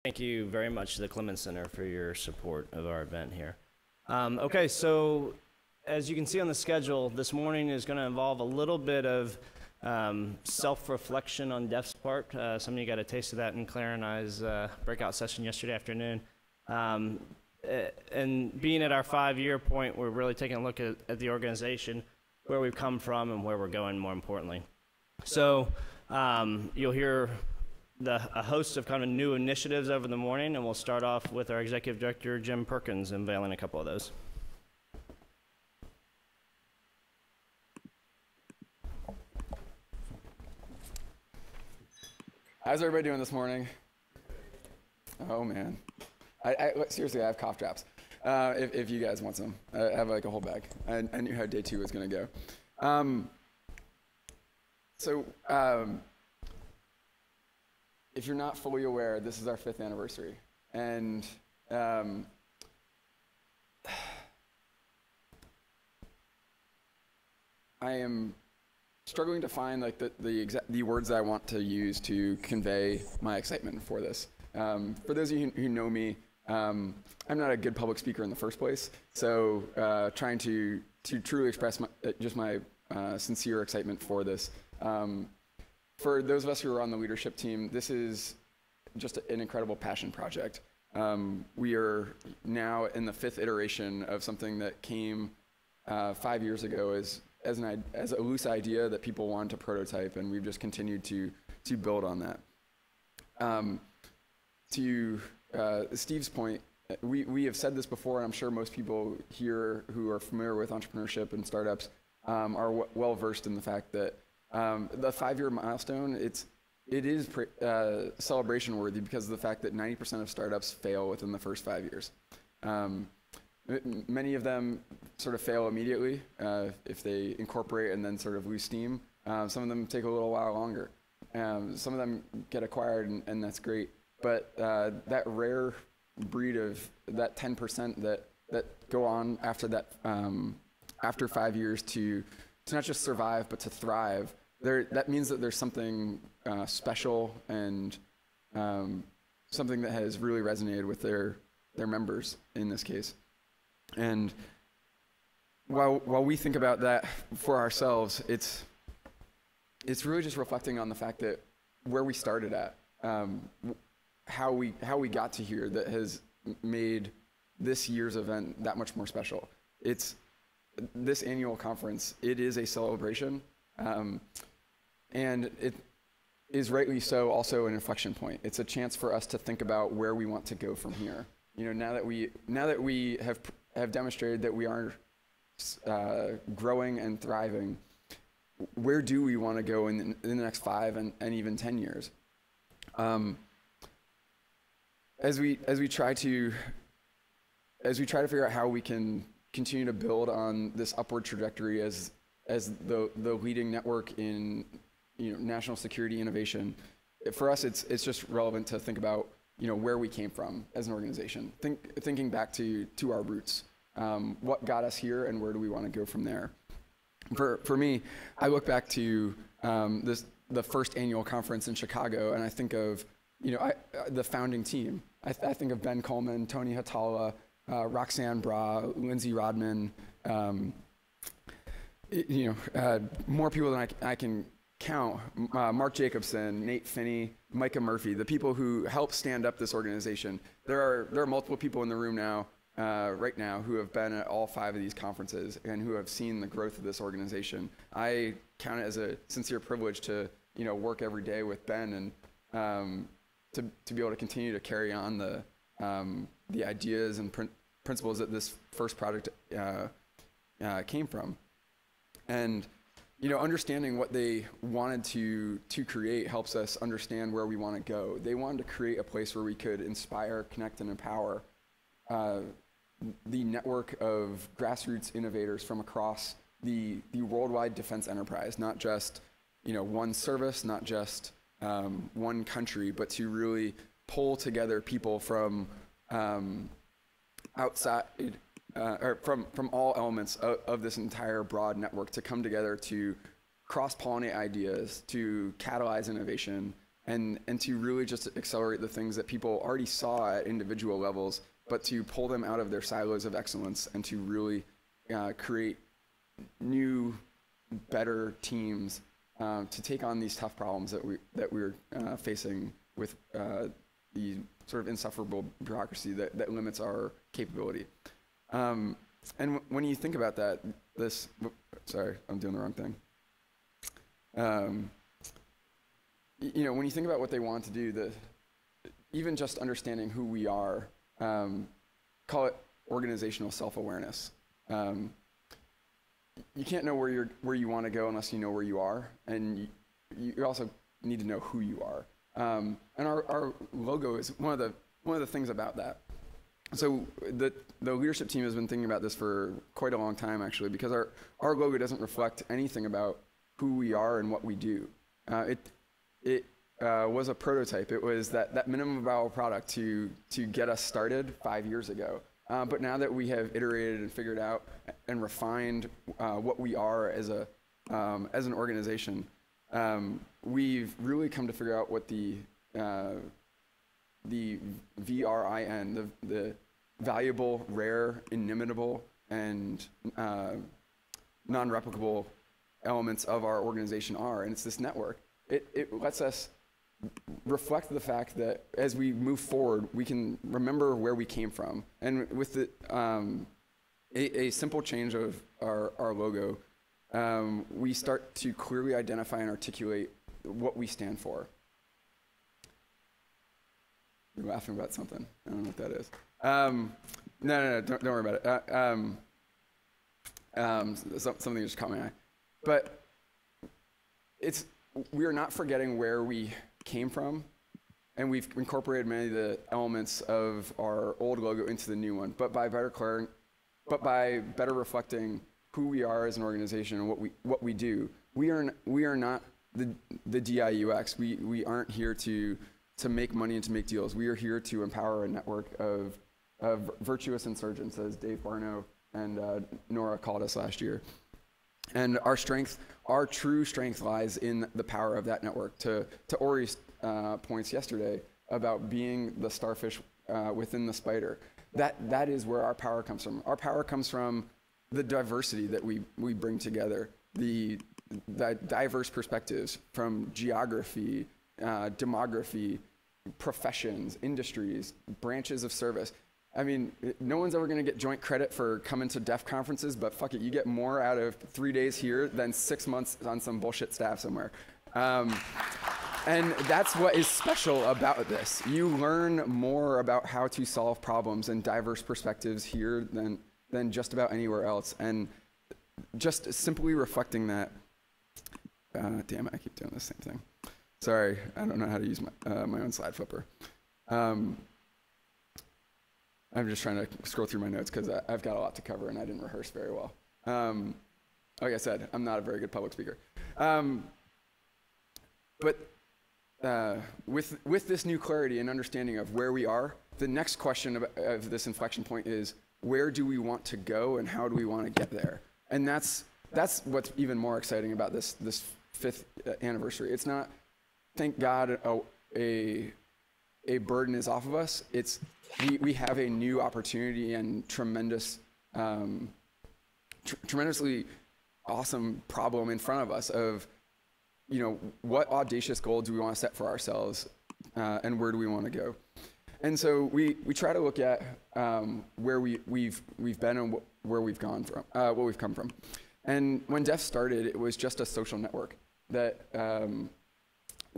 Thank you very much to the Clemens Center for your support of our event here. Okay, so as you can see on the schedule, this morning is going to involve a little bit of self-reflection on Def's part. Some of you got a taste of that in Claire and I's breakout session yesterday afternoon. And being at our 5-year point, we're really taking a look at the organization, where we've come from and where we're going, more importantly. So you'll hear a host of kind of new initiatives over the morning, and we'll start off with our Executive Director, Jim Perkins, unveiling a couple of those. How's everybody doing this morning? Oh man, seriously, I have cough drops. If you guys want some, I have like a whole bag. I knew how day 2 was gonna go. If you're not fully aware, this is our 5th anniversary, and I am struggling to find like the words that I want to use to convey my excitement for this. For those of you who know me, I'm not a good public speaker in the first place, so trying to truly express my sincere excitement for this. For those of us who are on the leadership team, this is just an incredible passion project. We are now in the 5th iteration of something that came 5 years ago as a loose idea that people wanted to prototype, and we've just continued to build on that. To Steve's point, we have said this before, and I'm sure most people here who are familiar with entrepreneurship and startups are well versed in the fact that the 5-year milestone, it is celebration worthy because of the fact that 90% of startups fail within the first 5 years. Many of them sort of fail immediately if they incorporate and then sort of lose steam. Some of them take a little while longer. Some of them get acquired, and that's great. But that rare breed of that 10% that go on after that, after 5 years to not just survive but to thrive, that means that there's something special and something that has really resonated with their members in this case. And while we think about that for ourselves, it's really just reflecting on the fact that where we started at, how we got to here, that has made this year's event that much more special. It's this annual conference. It is a celebration, and it is rightly so also an inflection point. It's a chance for us to think about where we want to go from here. You know, now that we have demonstrated that we are growing and thriving, where do we want to go in the next 5 and even 10 years? As we try to figure out how we can continue to build on this upward trajectory as the leading network in national security innovation, for us it's just relevant to think about where we came from as an organization, thinking back to our roots. What got us here, and where do we want to go from there? For me, I look back to the first annual conference in Chicago, and I think of the founding team. I think of Ben Coleman, Tony Hatala, Roxanne Bra, Lindsay Rodman, more people than I can count. Mark Jacobson, Nate Finney, Micah Murphy, the people who helped stand up this organization. There are multiple people in the room now, right now, who have been at all 5 of these conferences and who have seen the growth of this organization. I count it as a sincere privilege to work every day with Ben and to be able to continue to carry on the ideas and principles that this first project came from. And understanding what they wanted to create helps us understand where we want to go. They wanted to create a place where we could inspire, connect, and empower the network of grassroots innovators from across the worldwide defense enterprise, not just one service, not just one country, but to really pull together people from outside, or from all elements of this entire broad network to come together to cross-pollinate ideas, to catalyze innovation, and to really just accelerate the things that people already saw at individual levels, but to pull them out of their silos of excellence and to really create new, better teams to take on these tough problems that we're facing with the sort of insufferable bureaucracy that limits our capability. And when you think about that, sorry, I'm doing the wrong thing. When you think about what they want to do, even just understanding who we are, call it organizational self-awareness. You can't know where you want to go unless you know where you are, and you also need to know who you are. And our logo is one of the things about that. So the leadership team has been thinking about this for quite a long time, actually, because our logo doesn't reflect anything about who we are and what we do. It was a prototype. It was that minimum viable product to get us started 5 years ago. But now that we have iterated and figured out and refined what we are as an organization, we've really come to figure out what the VRIN, the valuable, rare, inimitable, and non-replicable elements of our organization are, and it's this network. It lets us reflect the fact that as we move forward, we can remember where we came from. And with a simple change of our logo, we start to clearly identify and articulate what we stand for. You're laughing about something. I don't know what that is. No, don't worry about it. Something just caught my eye. But we are not forgetting where we came from, and we've incorporated many of the elements of our old logo into the new one. But by better reflecting who we are as an organization and what we do, we are not the DIUX. We aren't here to make money and to make deals. We are here to empower a network of virtuous insurgents, as Dave Barno and Nora called us last year. And our true strength lies in the power of that network. To Ori's points yesterday about being the starfish within the spider, that is where our power comes from. Our power comes from the diversity that we bring together, the diverse perspectives from geography, demography, professions, industries, branches of service. I mean, no one's ever going to get joint credit for coming to DEF conferences, but fuck it, you get more out of 3 days here than 6 months on some bullshit staff somewhere. And that's what is special about this. You learn more about how to solve problems and diverse perspectives here than just about anywhere else. And just simply reflecting that, damn it, I keep doing the same thing. Sorry, I don't know how to use my own slide flipper. I'm just trying to scroll through my notes because I've got a lot to cover and I didn't rehearse very well. Like I said, I'm not a very good public speaker. But with this new clarity and understanding of where we are, the next question of this inflection point is, where do we want to go and how do we want to get there? And that's what's even more exciting about this 5th anniversary. It's not, thank God, a burden is off of us. It's we have a new opportunity and tremendously awesome problem in front of us of, what audacious goal do we want to set for ourselves, and where do we want to go? And so we try to look at where we've been and where we've gone from, what we've come from. And when DEF started, it was just a social network that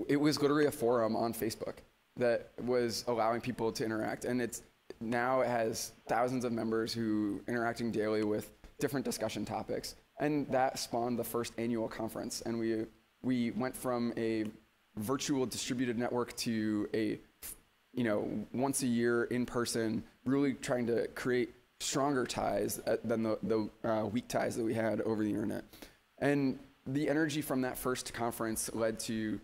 it was literally a forum on Facebook that was allowing people to interact. And it has thousands of members who interacting daily with different discussion topics. And that spawned the first annual conference. And we went from a virtual distributed network to a, once a year in person, really trying to create stronger ties than the weak ties that we had over the internet. And the energy from that first conference led to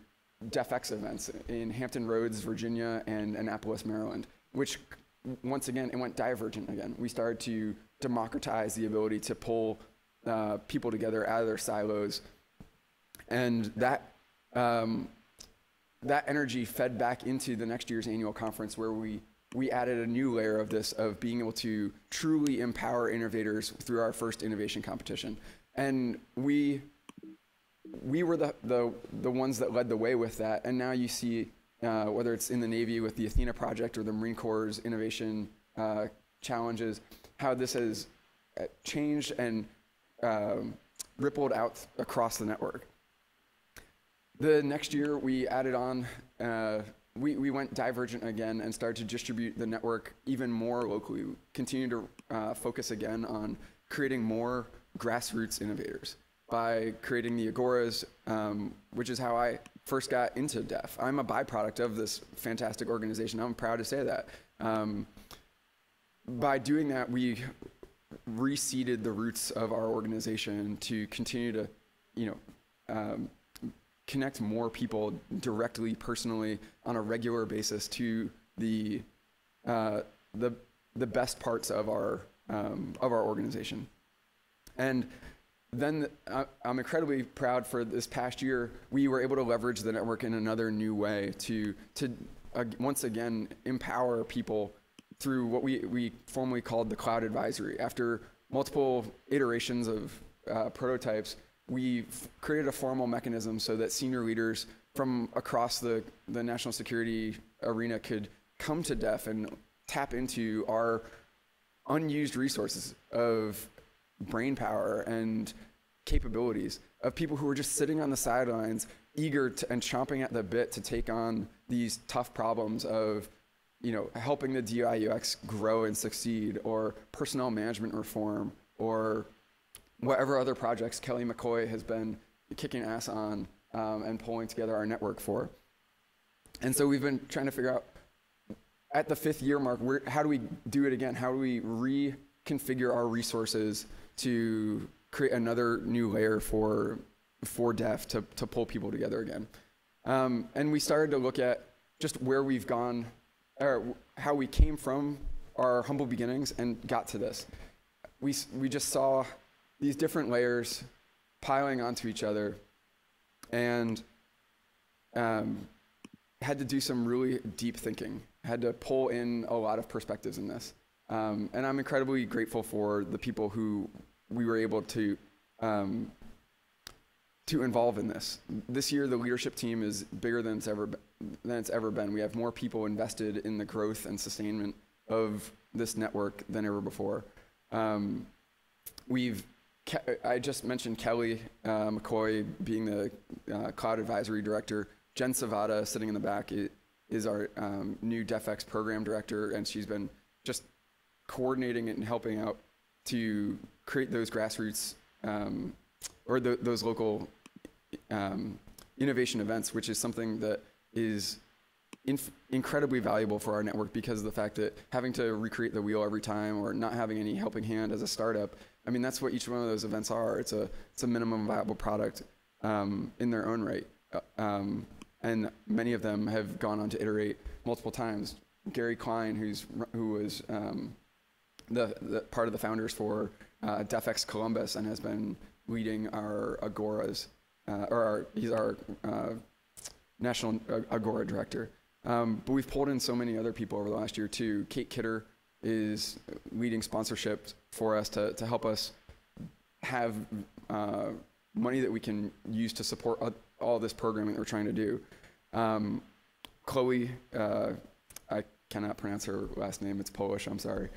DEFX events in Hampton Roads, Virginia, and Annapolis, Maryland, which, once again, it went divergent again. We started to democratize the ability to pull people together out of their silos. And that that energy fed back into the next year's annual conference, where we added a new layer of this, of being able to truly empower innovators through our first innovation competition. And we were the ones that led the way with that. And now you see, whether it's in the Navy with the Athena project or the Marine Corps' innovation challenges, how this has changed and rippled out across the network. The next year, we added on, we went divergent again and started to distribute the network even more locally. We continue to focus again on creating more grassroots innovators by creating the Agoras, which is how I first got into DEF. I'm a byproduct of this fantastic organization. I'm proud to say that. By doing that, we reseeded the roots of our organization to continue to, connect more people directly, personally, on a regular basis to the best parts of our organization. And then I'm incredibly proud for this past year, we were able to leverage the network in another new way to once again empower people through what we formerly called the Cloud Advisory. After multiple iterations of prototypes, we created a formal mechanism so that senior leaders from across the national security arena could come to DEF and tap into our unused resources of brain power and capabilities of people who were just sitting on the sidelines, eager and chomping at the bit to take on these tough problems of, helping the DI/UX grow and succeed, or personnel management reform, or whatever other projects Kelly McCoy has been kicking ass on and pulling together our network for. And so we've been trying to figure out, at the 5th year mark, how do we do it again? How do we reconfigure our resources to create another new layer for DEF to pull people together again? And we started to look at just where we've gone, or how we came from our humble beginnings and got to this. We just saw these different layers piling onto each other, and had to do some really deep thinking, had to pull in a lot of perspectives in this. And I'm incredibly grateful for the people who we were able to involve in this. This year, the leadership team is bigger than it's ever been. We have more people invested in the growth and sustainment of this network than ever before. I just mentioned Kelly McCoy being the Cloud Advisory Director. Jen Savada, sitting in the back, is our new DEFX Program Director, and she's been just coordinating it and helping out to create those grassroots or those local innovation events, which is something that is incredibly valuable for our network because of the fact that having to recreate the wheel every time or not having any helping hand as a startup, I mean, that's what each one of those events are. It's a minimum viable product in their own right. And many of them have gone on to iterate multiple times. Gary Klein, who was the part of the founders for DEFX Columbus and has been leading our Agoras, he's our national Agora director. But we've pulled in so many other people over the last year too. Kate Kidder is leading sponsorship for us to help us have money that we can use to support all this programming that we're trying to do. Chloe, I cannot pronounce her last name, it's Polish, I'm sorry.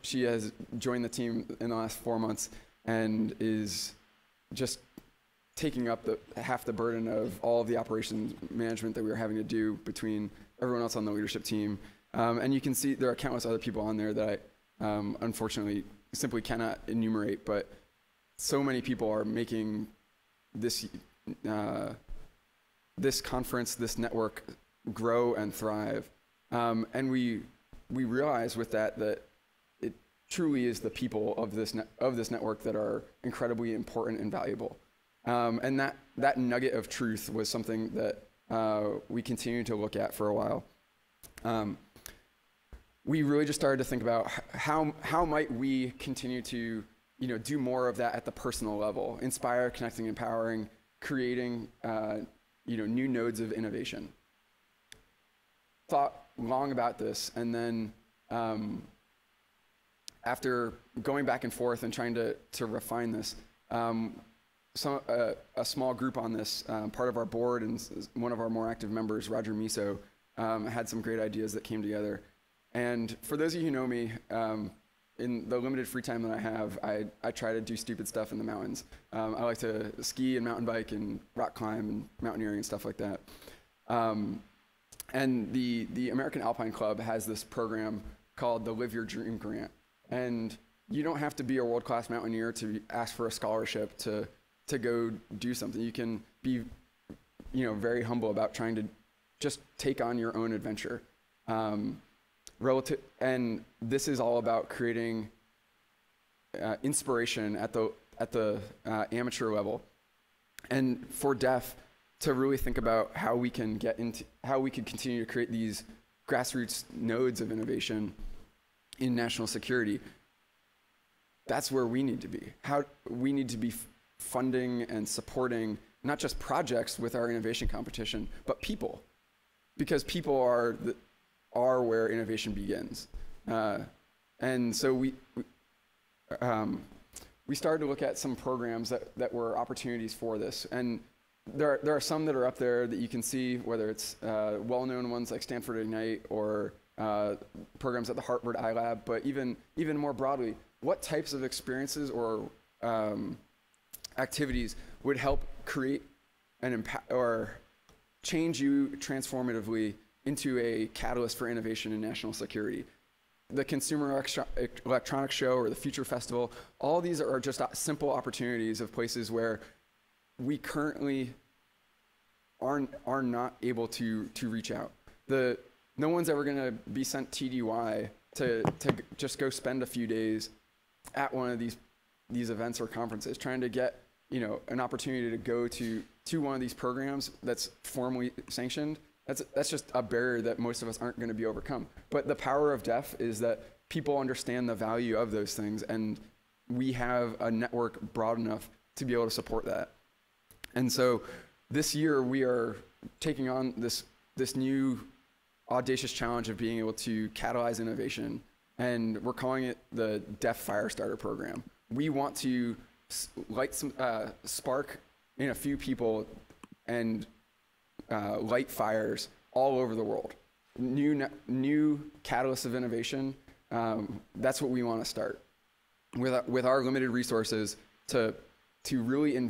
She has joined the team in the last 4 months and is just taking up half the burden of all of the operations management that we were having to do between everyone else on the leadership team. And you can see there are countless other people on there that I unfortunately simply cannot enumerate, but so many people are making this this conference, this network grow and thrive. And we realize with that it truly is the people of this network that are incredibly important and valuable. And that nugget of truth was something that we continued to look at for a while. We really just started to think about how might we continue to do more of that at the personal level, inspire, connecting, empowering, creating new nodes of innovation. Thought long about this, and then after going back and forth and trying to refine this, a small group on this, part of our board and one of our more active members, Roger Miso, had some great ideas that came together. And for those of you who know me, in the limited free time that I have, I try to do stupid stuff in the mountains. I like to ski and mountain bike and rock climb and mountaineering and stuff like that. And the American Alpine Club has this program called the Live Your Dream Grant. And you don't have to be a world-class mountaineer to ask for a scholarship to go do something. You can be, very humble about trying to just take on your own adventure. And this is all about creating inspiration at the amateur level, and for DEF to really think about how we can continue to create these grassroots nodes of innovation in national security. That's where we need to be. We need to be funding and supporting not just projects with our innovation competition, but people, because people are where innovation begins. And so we started to look at some programs that were opportunities for this. And there are some that are up there that you can see, whether it's well-known ones like Stanford Ignite or programs at the Harvard iLab, but even more broadly, what types of experiences or activities would help create an impact or change you transformatively into a catalyst for innovation in national security? The Consumer Electronics Show or the Future Festival, all these are just simple opportunities of places where we currently are not able to reach out. No one's ever going to be sent TDY to just go spend a few days at one of these events or conferences, trying to get an opportunity to go to one of these programs that's formally sanctioned. That's just a barrier that most of us aren't going to be overcome. But the power of DEF is that people understand the value of those things, and we have a network broad enough to be able to support that. And so this year we are taking on this new audacious challenge of being able to catalyze innovation, and we're calling it the DEF Firestarter program. We want to light some spark in a few people and light fires all over the world. New catalysts of innovation. That's what we want to start with our limited resources to really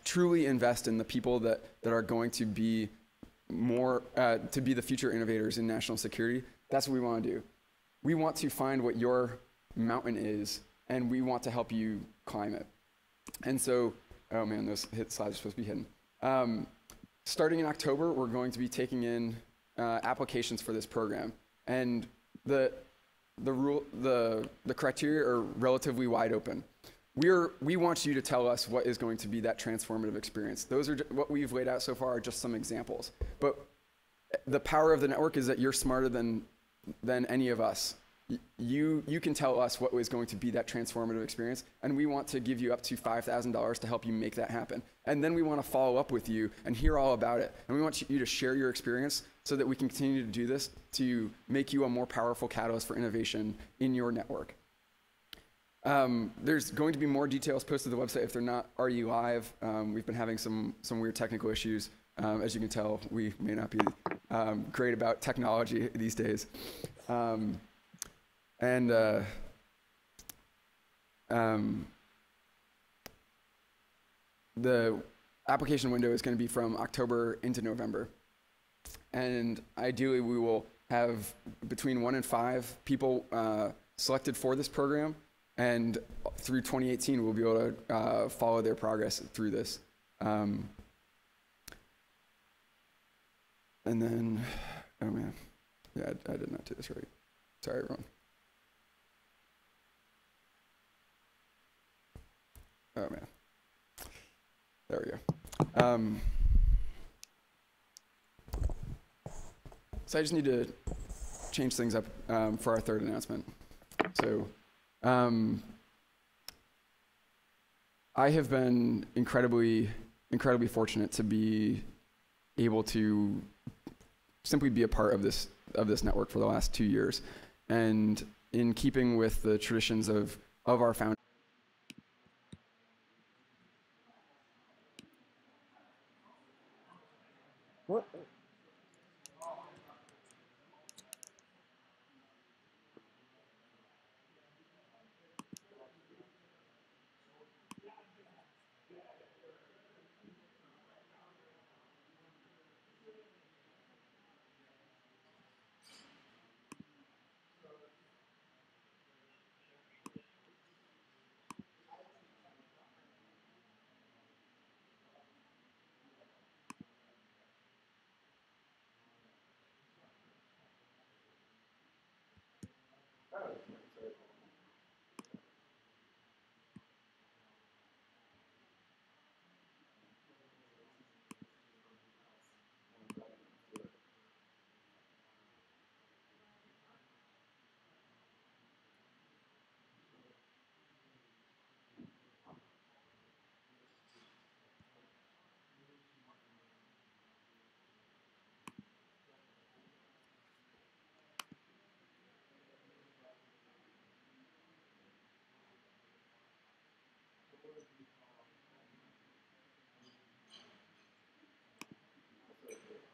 truly invest in the people that are going to be to be the future innovators in national security. That's what we want to do. We want to find what your mountain is, and we want to help you climb it. And so, oh man, those slides are supposed to be hidden. Starting in October, we're going to be taking in applications for this program, and the criteria are relatively wide open. We want you to tell us what is going to be that transformative experience. Those are what we've laid out so far are just some examples. But the power of the network is that you're smarter than any of us. You can tell us what is going to be that transformative experience, and we want to give you up to $5,000 to help you make that happen. And then we want to follow up with you and hear all about it. And we want you to share your experience so that we can continue to do this to make you a more powerful catalyst for innovation in your network. There's going to be more details posted to the website if they're not already live. We've been having some weird technical issues. As you can tell, we may not be great about technology these days. The application window is going to be from October into November. And ideally, we will have between 1 and 5 people selected for this program. And through 2018, we'll be able to follow their progress through this. And then, oh man, yeah, I did not do this right. Sorry, everyone. Oh man, there we go. So I just need to change things up for our third announcement. So I have been incredibly incredibly fortunate to be able to simply be a part of this network for the last 2 years, and in keeping with the traditions of our founding. What?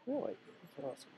Really? That's awesome.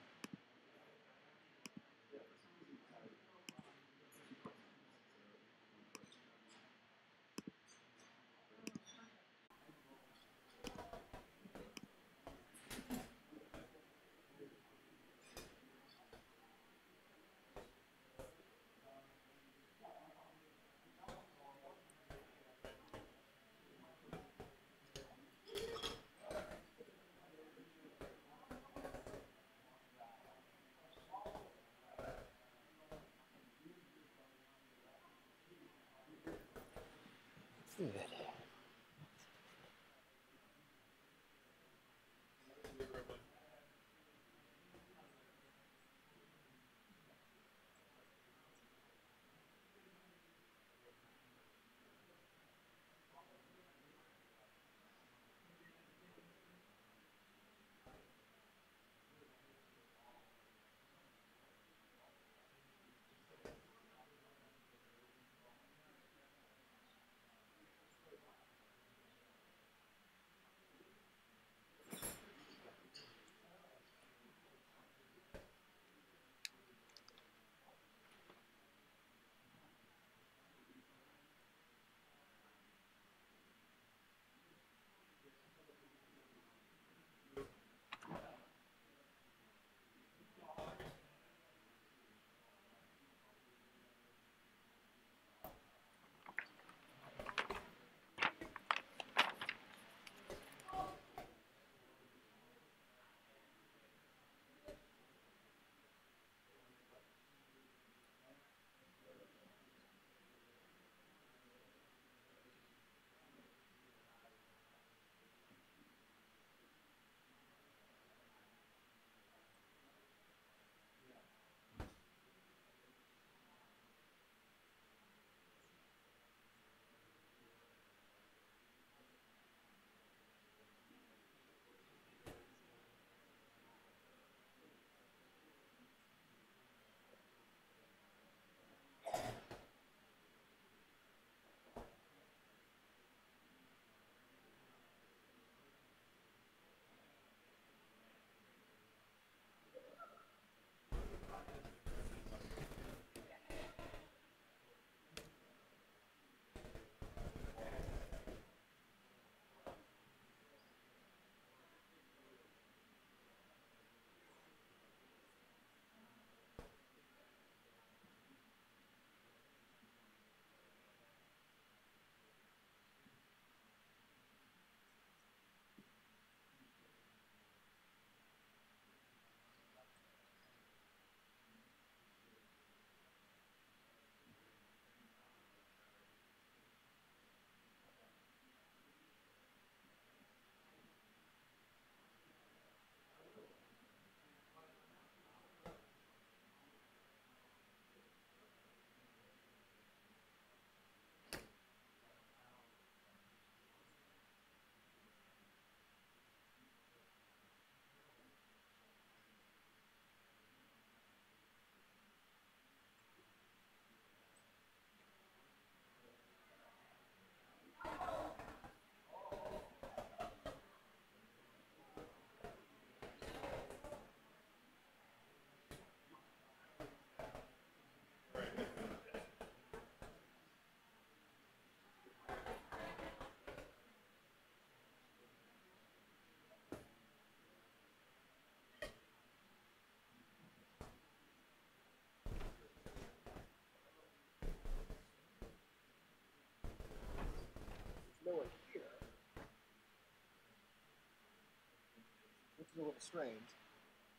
which is a little strange,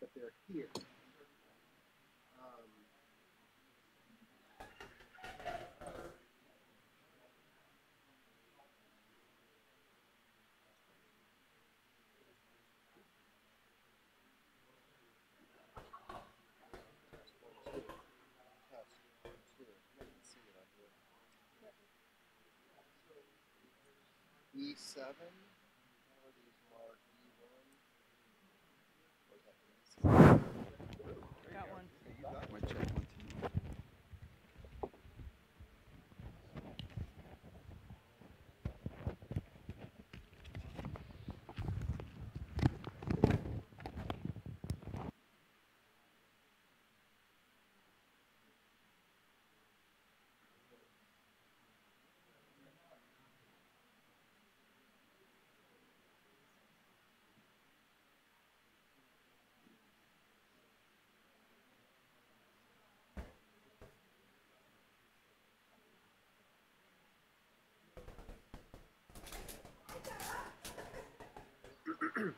but they're here. E7. How are these marked? E1. Where's that? Got one. You got Might check 1, 2.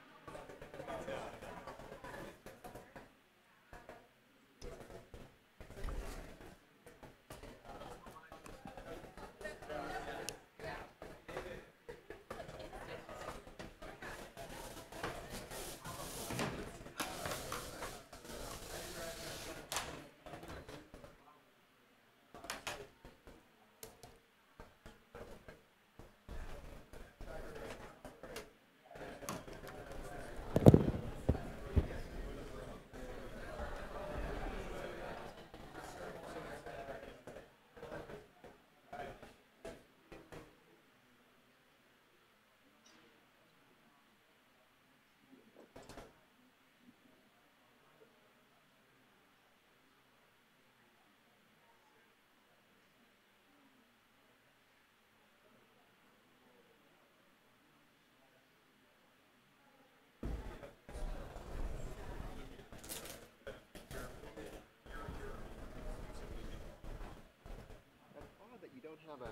That you don't have a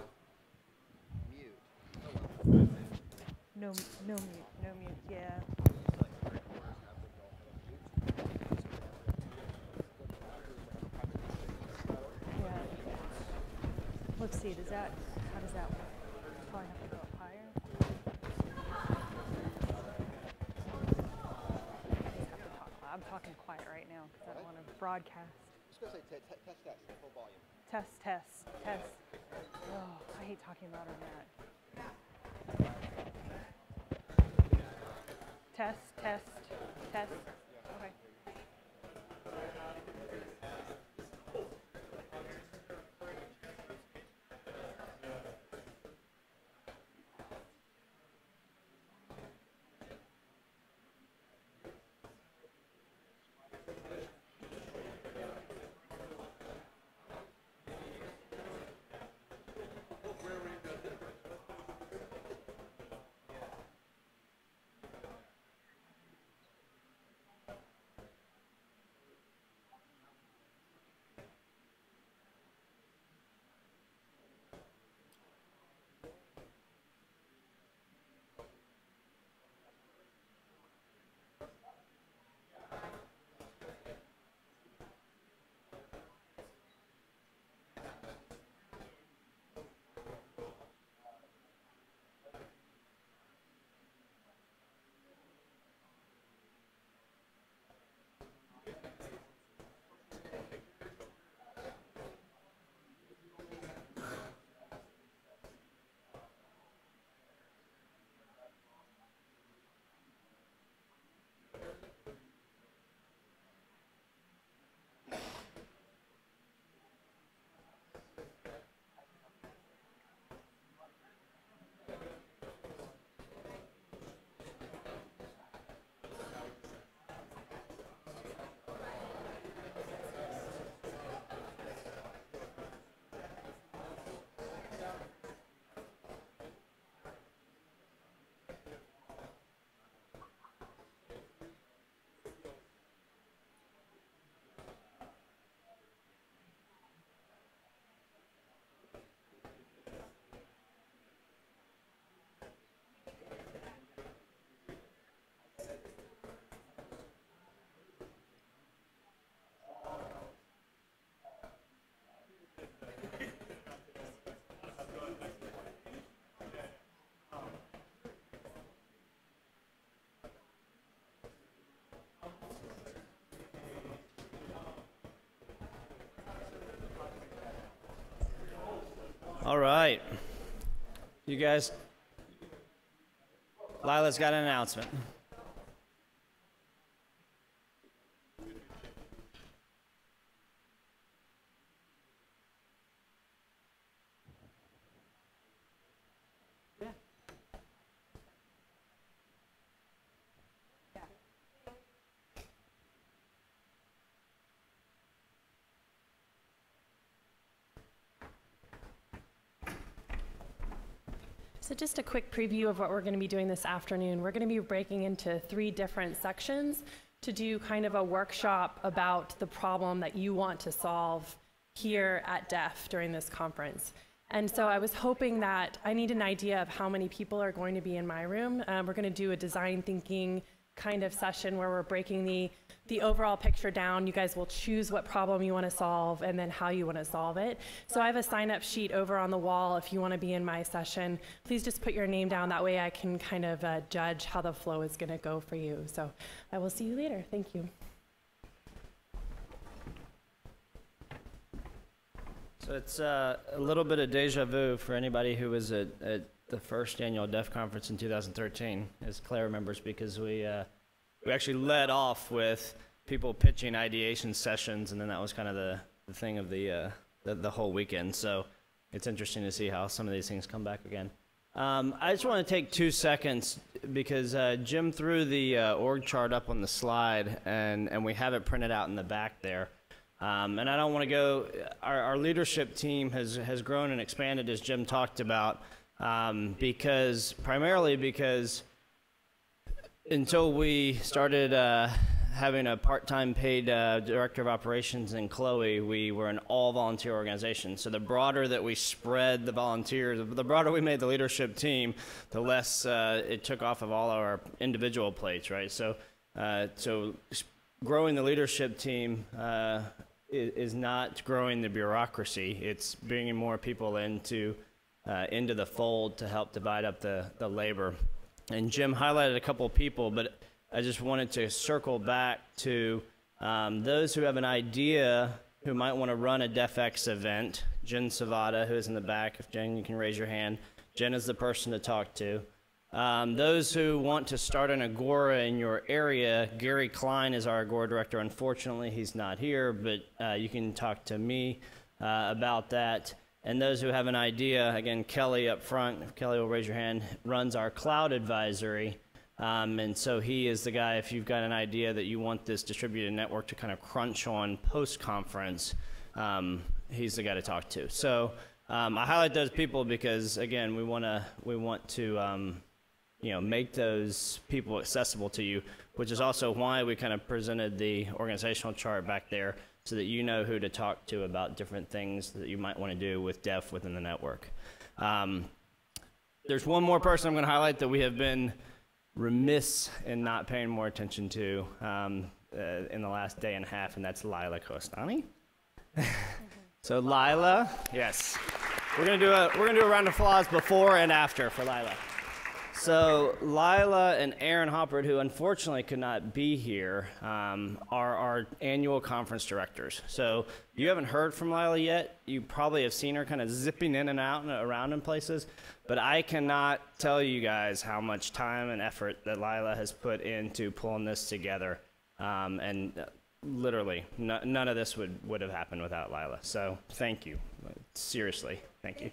mute. No, no mute, no mute. Yeah. Yeah. Let's see. Does that? How does that work? Probably have to go up higher. I just have to talk loud. I'm talking quiet right now because I don't want to broadcast. Just gonna say test that full volume. Test, test, test. Oh, I hate talking louder than that. Test, test, test. Okay. All right. You guys, Lila's got an announcement. So just a quick preview of what we're going to be doing this afternoon. We're going to be breaking into 3 different sections to do kind of a workshop about the problem that you want to solve here at DEF during this conference. And so I was hoping that I need an idea of how many people are going to be in my room. We're going to do a design thinking kind of session where we're breaking the overall picture down. You guys will choose what problem you want to solve and then how you want to solve it. So I have a sign-up sheet over on the wall if you want to be in my session. Please just put your name down. That way I can kind of judge how the flow is going to go for you. So I will see you later. Thank you. So it's a little bit of deja vu for anybody who was at the first annual DEF conference in 2013, as Claire remembers, because we actually led off with people pitching ideation sessions, and then that was kind of the thing of the whole weekend. So it's interesting to see how some of these things come back again. I just want to take 2 seconds because Jim threw the org chart up on the slide, and we have it printed out in the back there. And I don't want to go, our leadership team has grown and expanded, as Jim talked about, primarily because until we started having a part-time paid director of operations in Chloe, we were an all-volunteer organization. So the broader that we spread the volunteers, the broader we made the leadership team, the less it took off of all our individual plates, right? So growing the leadership team is not growing the bureaucracy. It's bringing more people into the fold to help divide up the labor. And Jim highlighted a couple of people, but I just wanted to circle back to those who have an idea who might want to run a DEFX event. Jen Savada, who is in the back. If Jen, you can raise your hand. Jen is the person to talk to. Those who want to start an Agora in your area, Gary Klein is our Agora director. Unfortunately, he's not here, but you can talk to me about that. And those who have an idea, again, Kelly up front, if Kelly will raise your hand, runs our cloud advisory. And so he is the guy, if you've got an idea that you want this distributed network to kind of crunch on post-conference, he's the guy to talk to. So I highlight those people because, again, we want to make those people accessible to you, which is also why we kind of presented the organizational chart back there, so that you know who to talk to about different things that you might want to do with DEF within the network. There's one more person I'm going to highlight that we have been remiss in not paying more attention to in the last day and a half, and that's Lila Kostani. So Lila, yes, we're gonna do a round of applause before and after for Lila. So Lila and Aaron Hoppert, who unfortunately could not be here, are our annual conference directors. So you haven't heard from Lila yet. You probably have seen her kind of zipping in and out and around in places. But I cannot tell you guys how much time and effort that Lila has put into pulling this together. And literally, none of this would have happened without Lila. So thank you. Seriously, thank you.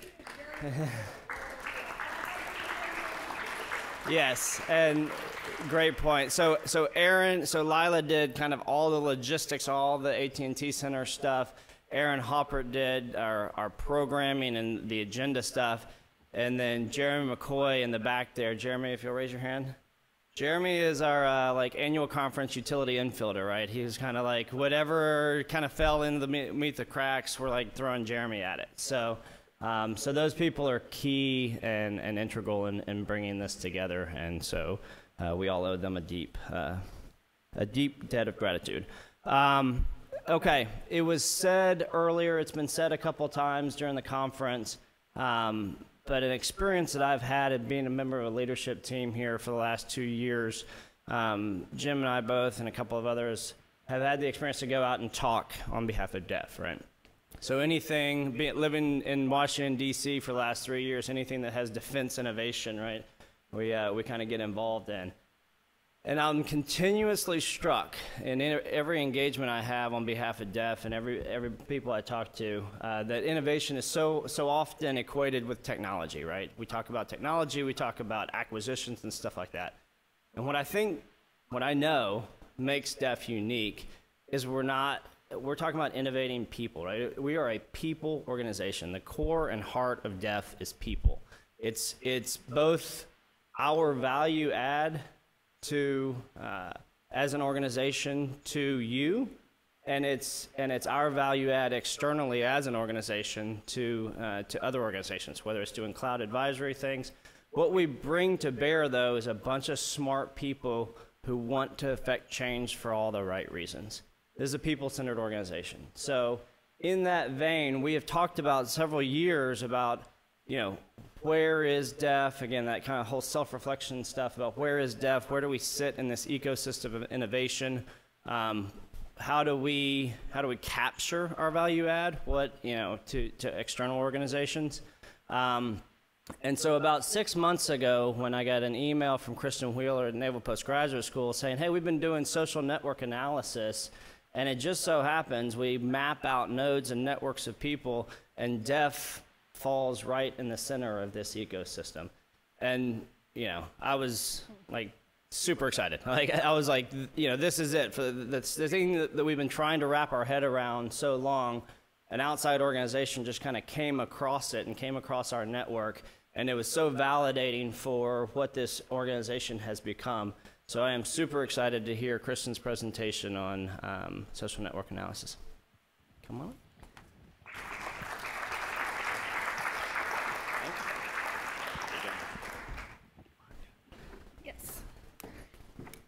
Yes, and great point. So Lila did kind of all the logistics, all the AT&T Center stuff. Aaron Hoppert did our programming and the agenda stuff. And then Jeremy McCoy in the back there. Jeremy, if you'll raise your hand. Jeremy is our annual conference utility infielder, right? He was kind of like whatever kind of fell into the meet the cracks, we're like throwing Jeremy at it. So those people are key and integral in bringing this together, and so we all owe them a deep debt of gratitude. Okay, it was said earlier, it's been said a couple times during the conference, but an experience that I've had of being a member of a leadership team here for the last 2 years, Jim and I both and a couple of others have had the experience to go out and talk on behalf of DEF, right? So anything, living in Washington, D.C. for the last 3 years, anything that has defense innovation, right, we kind of get involved in. And I'm continuously struck in every engagement I have on behalf of DEF and every people I talk to, that innovation is so often equated with technology, right? We talk about technology, we talk about acquisitions and stuff like that. And what I know makes DEF unique is we're talking about innovating people, right? We are a people organization. The core and heart of DEF is people. It's both our value add to as an organization to you, and it's our value add externally as an organization to other organizations, whether it's doing cloud advisory things. What we bring to bear, though, is a bunch of smart people who want to affect change for all the right reasons. This is a people-centered organization. So in that vein, we have talked about several years about, where is DEF? Again, that kind of whole self-reflection stuff about where is DEF? Where do we sit in this ecosystem of innovation? How do we capture our value add? To external organizations? And so about 6 months ago, when I got an email from Kristen Wheeler at Naval Postgraduate School saying, hey, we've been doing social network analysis, and it just so happens we map out nodes and networks of people, and DEF falls right in the center of this ecosystem. And, I was like super excited. I was like, this is it. For the thing that we've been trying to wrap our head around so long, an outside organization just kind of came across it and came across our network, and it was so validating for what this organization has become. So I am super excited to hear Kristen's presentation on social network analysis. Come on. Yes.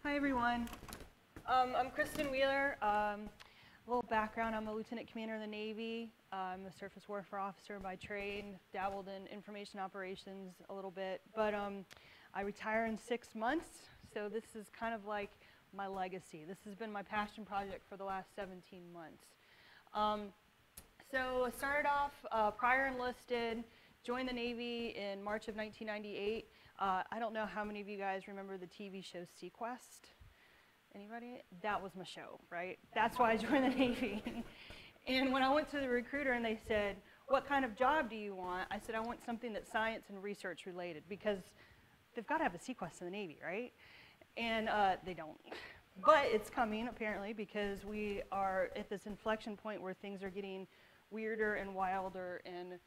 Hi, everyone. I'm Kristen Wheeler. A little background, I'm a lieutenant commander in the Navy. I'm a surface warfare officer by trade, dabbled in information operations a little bit, but I retire in 6 months, so this is kind of like my legacy. This has been my passion project for the last 17 months. So I started off prior enlisted, joined the Navy in March of 1998. I don't know how many of you guys remember the TV show Sequest. Anybody? That was my show, right? That's why I joined the Navy. And when I went to the recruiter and they said, what kind of job do you want? I said, I want something that's science and research related, because they've got to have a Sequest in the Navy, right? And they don't. But it's coming, apparently, because we are at this inflection point where things are getting weirder and wilder, and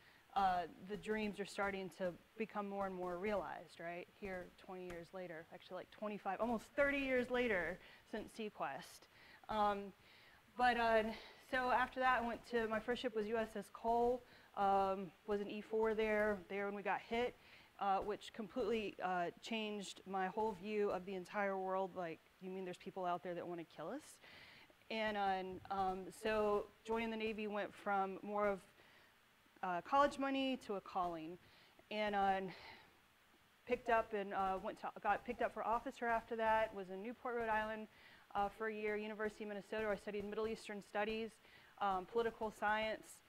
the dreams are starting to become more and more realized, right? Here, 20 years later, actually like 25, almost 30 years later since Sequest. So after that, I went to, my first ship was USS Cole, was an E4 there when we got hit, which completely changed my whole view of the entire world. Like, you mean there's people out there that want to kill us? And so joining the Navy went from more of college money to a calling, and picked up and got picked up for officer after that. Was in Newport, Rhode Island for a year. University of Minnesota, where I studied Middle Eastern studies, political science,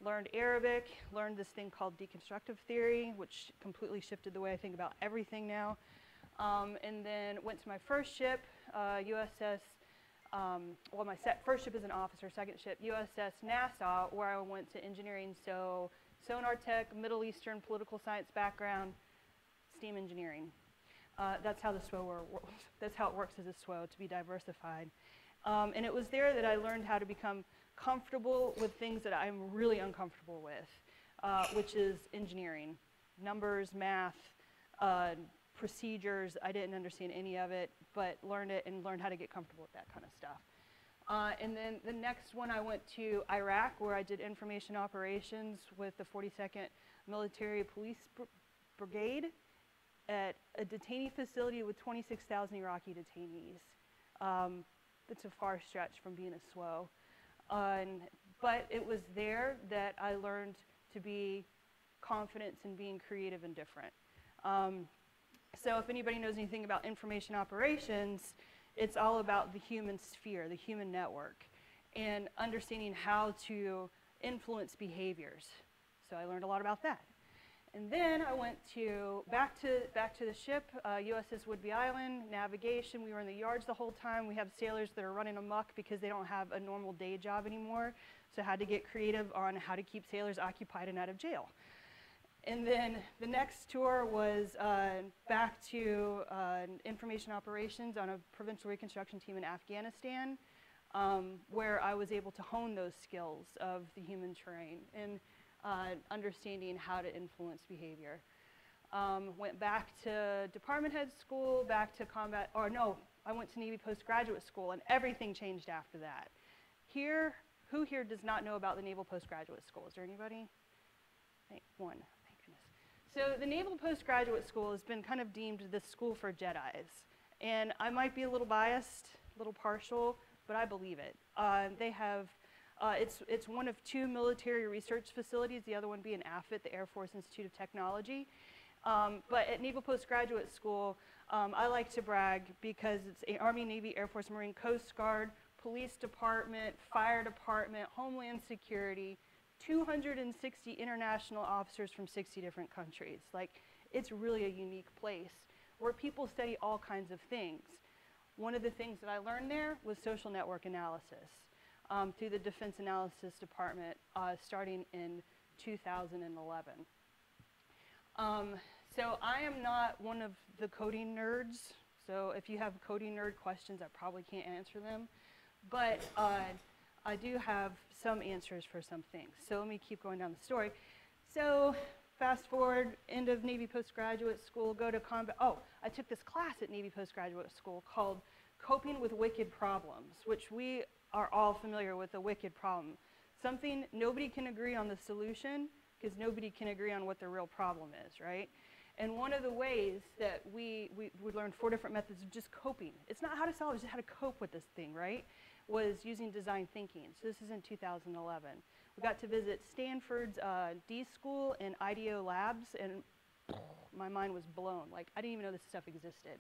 learned Arabic, learned this thing called deconstructive theory, which completely shifted the way I think about everything now. And then went to my first ship, USS. Well, my first ship as an officer, second ship, USS Nassau, where I went to engineering, so sonar tech, Middle Eastern political science background, steam engineering. That's how the SWO that's how it works as a SWO, to be diversified. And it was there that I learned how to become comfortable with things that I'm really uncomfortable with, which is engineering, numbers, math, procedures. I didn't understand any of it, but learned it and learned how to get comfortable with that kind of stuff. And then the next one, I went to Iraq, where I did information operations with the 42nd Military Police Brigade at a detainee facility with 26,000 Iraqi detainees. It's a far stretch from being a SWO. But it was there that I learned to be confident in being creative and different. So if anybody knows anything about information operations, it's all about the human sphere, the human network. and understanding how to influence behaviors. So I learned a lot about that. And then I went back to the ship, USS Whidbey Island, navigation. We were in the yards the whole time. We have sailors that are running amok because they don't have a normal day job anymore. So I had to get creative on how to keep sailors occupied and out of jail. And then the next tour was back to information operations on a provincial reconstruction team in Afghanistan, where I was able to hone those skills of the human terrain and understanding how to influence behavior. Went back to department head school, back to combat, or no, I went to Navy postgraduate school, and everything changed after that. Here, who here does not know about the Naval Postgraduate School? Is there anybody? One, thank goodness. So the Naval Postgraduate School has been kind of deemed the school for Jedis. And I might be a little biased, a little partial, but I believe it. They have it's one of 2 military research facilities, the other one being AFIT, the Air Force Institute of Technology. But at Naval Postgraduate School, I like to brag because it's Army, Navy, Air Force, Marine, Coast Guard, Police Department, Fire Department, Homeland Security, 260 international officers from 60 different countries. Like, it's really a unique place where people study all kinds of things. One of the things that I learned there was social network analysis. Through the Defense Analysis Department starting in 2011. So I am not one of the coding nerds. So if you have coding nerd questions, I probably can't answer them. But I do have some answers for some things. So let me keep going down the story. So fast forward, end of Navy Postgraduate School, go to combat. Oh, I took this class at Navy Postgraduate School called Coping with Wicked Problems, which we are all familiar with a wicked problem. Something nobody can agree on the solution because nobody can agree on what the real problem is, right? And one of the ways that we learned 4 different methods of just coping. It's not how to solve, it's just how to cope with this thing, right? Was using design thinking. So this is in 2011. We got to visit Stanford's D School and IDEO Labs, and my mind was blown. Like, I didn't even know this stuff existed.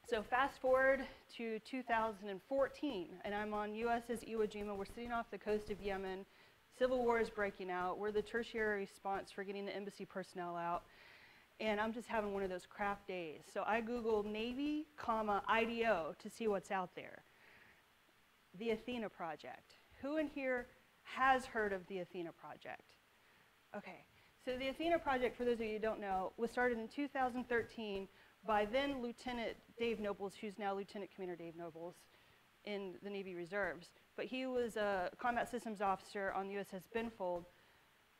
So fast forward to 2014, and I'm on USS Iwo Jima. We're sitting off the coast of Yemen. Civil war is breaking out. We're the tertiary response for getting the embassy personnel out. And I'm just having one of those crap days. So I Googled Navy, IDEO to see what's out there. The Athena Project. Who in here has heard of the Athena Project? Okay, so the Athena Project, for those of you who don't know, was started in 2013 by then Lieutenant Dave Nobles, who's now Lieutenant Commander Dave Nobles in the Navy Reserves. But he was a combat systems officer on the USS Benfold.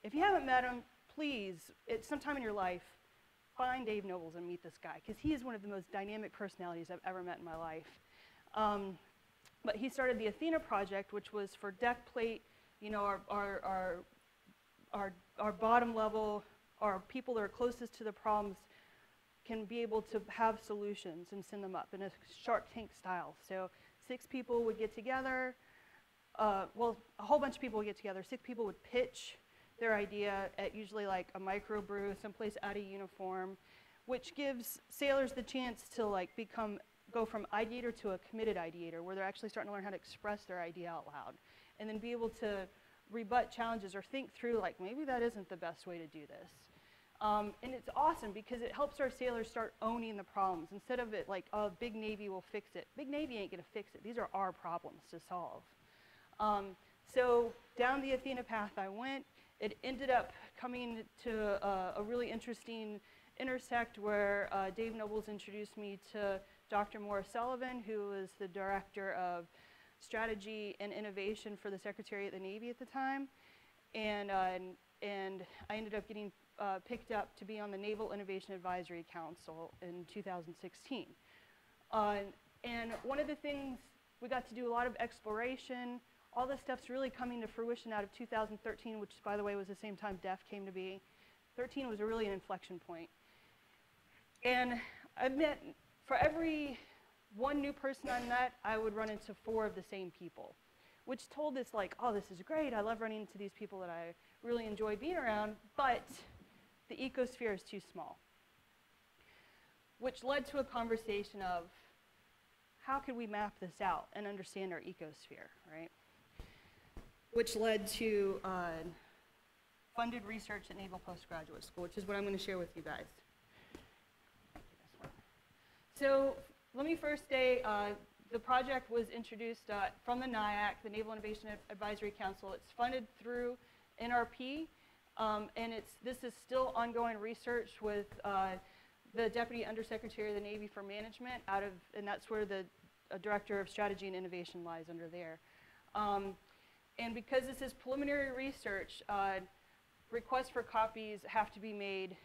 If you haven't met him, please, at some time in your life, find Dave Nobles and meet this guy, because he is one of the most dynamic personalities I've ever met in my life. But he started the Athena Project, which was for deck plate, you know, our bottom level, our people that are closest to the problems can be able to have solutions and send them up in a Shark Tank style. So 6 people would get together, well, a whole bunch of people would get together. 6 people would pitch their idea at usually like a microbrew, someplace out of uniform, which gives sailors the chance to like go from ideator to a committed ideator, where they're actually starting to learn how to express their idea out loud, and then be able to rebut challenges or think through like, maybe that isn't the best way to do this. And it's awesome because it helps our sailors start owning the problems instead of it like, oh, Big Navy will fix it. Big Navy ain't gonna fix it. These are our problems to solve. So down the Athena path I went. It ended up coming to a really interesting intersect where Dave Nobles introduced me to Dr. Maura Sullivan, who was the Director of Strategy and Innovation for the Secretary of the Navy at the time. And I ended up getting picked up to be on the Naval Innovation Advisory Council in 2016. And one of the things, we got to do a lot of exploration. All this stuff's really coming to fruition out of 2013, which, by the way, was the same time DEF came to be. 13 was really an inflection point. And I met, for every one new person I met, I would run into 4 of the same people, which told us like, oh, this is great. I love running into these people that I really enjoy being around, but the ecosphere is too small, which led to a conversation of, how could we map this out and understand our ecosphere, right? Which led to funded research at Naval Postgraduate School, which is what I'm going to share with you guys. So let me first say, the project was introduced from the NIAC, the Naval Innovation Advisory Council. It's funded through NRP, and this is still ongoing research with the Deputy Undersecretary of the Navy for Management and that's where the Director of Strategy and Innovation lies under there. And because this is preliminary research, requests for copies have to be made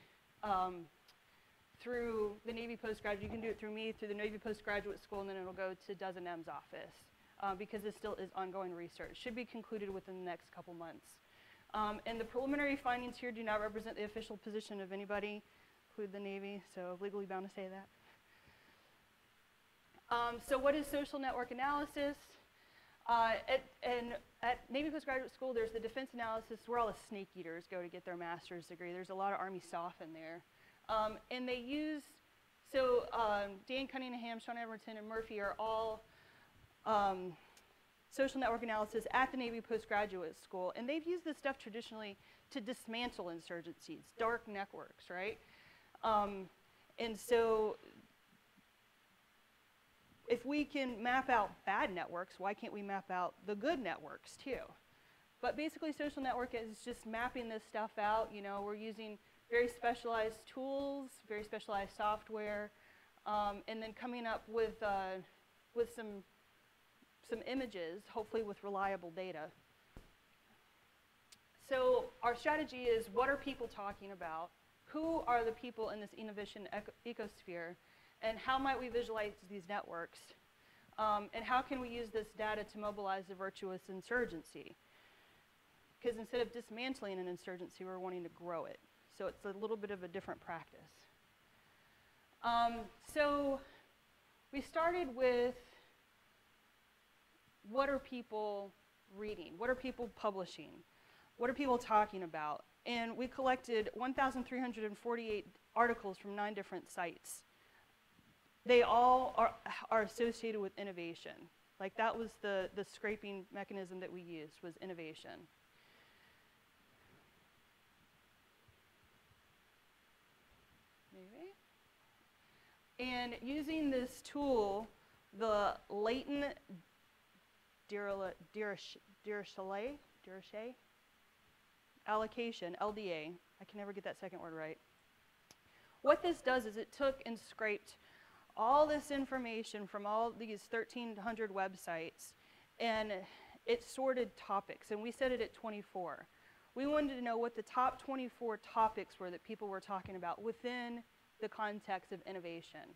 through the Navy Postgraduate. You can do it through me, through the Navy Postgraduate School, and then it'll go to Des and M's office because this still is ongoing research. Should be concluded within the next couple months. And the preliminary findings here do not represent the official position of anybody, including the Navy, so legally bound to say that. So what is social network analysis? At Navy Postgraduate School, there's the defense analysis where all the snake eaters go to get their master's degree. There's a lot of Army SOF in there. And they use, Dan Cunningham, Sean Edwardson, and Murphy are all social network analysis at the Navy Postgraduate School. And they've used this stuff traditionally to dismantle insurgencies, dark networks, right? And so if we can map out bad networks, why can't we map out the good networks too? But basically, social network is just mapping this stuff out. You know, we're using very specialized tools, very specialized software, and then coming up with some images, hopefully with reliable data. So our strategy is, what are people talking about? Who are the people in this innovation ecosphere? And how might we visualize these networks? And how can we use this data to mobilize a virtuous insurgency? Because instead of dismantling an insurgency, we're wanting to grow it. So it's a little bit of a different practice. So we started with, what are people reading? What are people publishing? What are people talking about? And we collected 1,348 articles from 9 different sites. They all are associated with innovation. Like, that was the scraping mechanism that we used, was innovation. Maybe. And using this tool, the Latent Dirichlet allocation, LDA, I can never get that second word right. What this does is it took and scraped all this information from all these 1,300 websites, and it sorted topics, and we set it at 24. We wanted to know what the top 24 topics were that people were talking about within the context of innovation.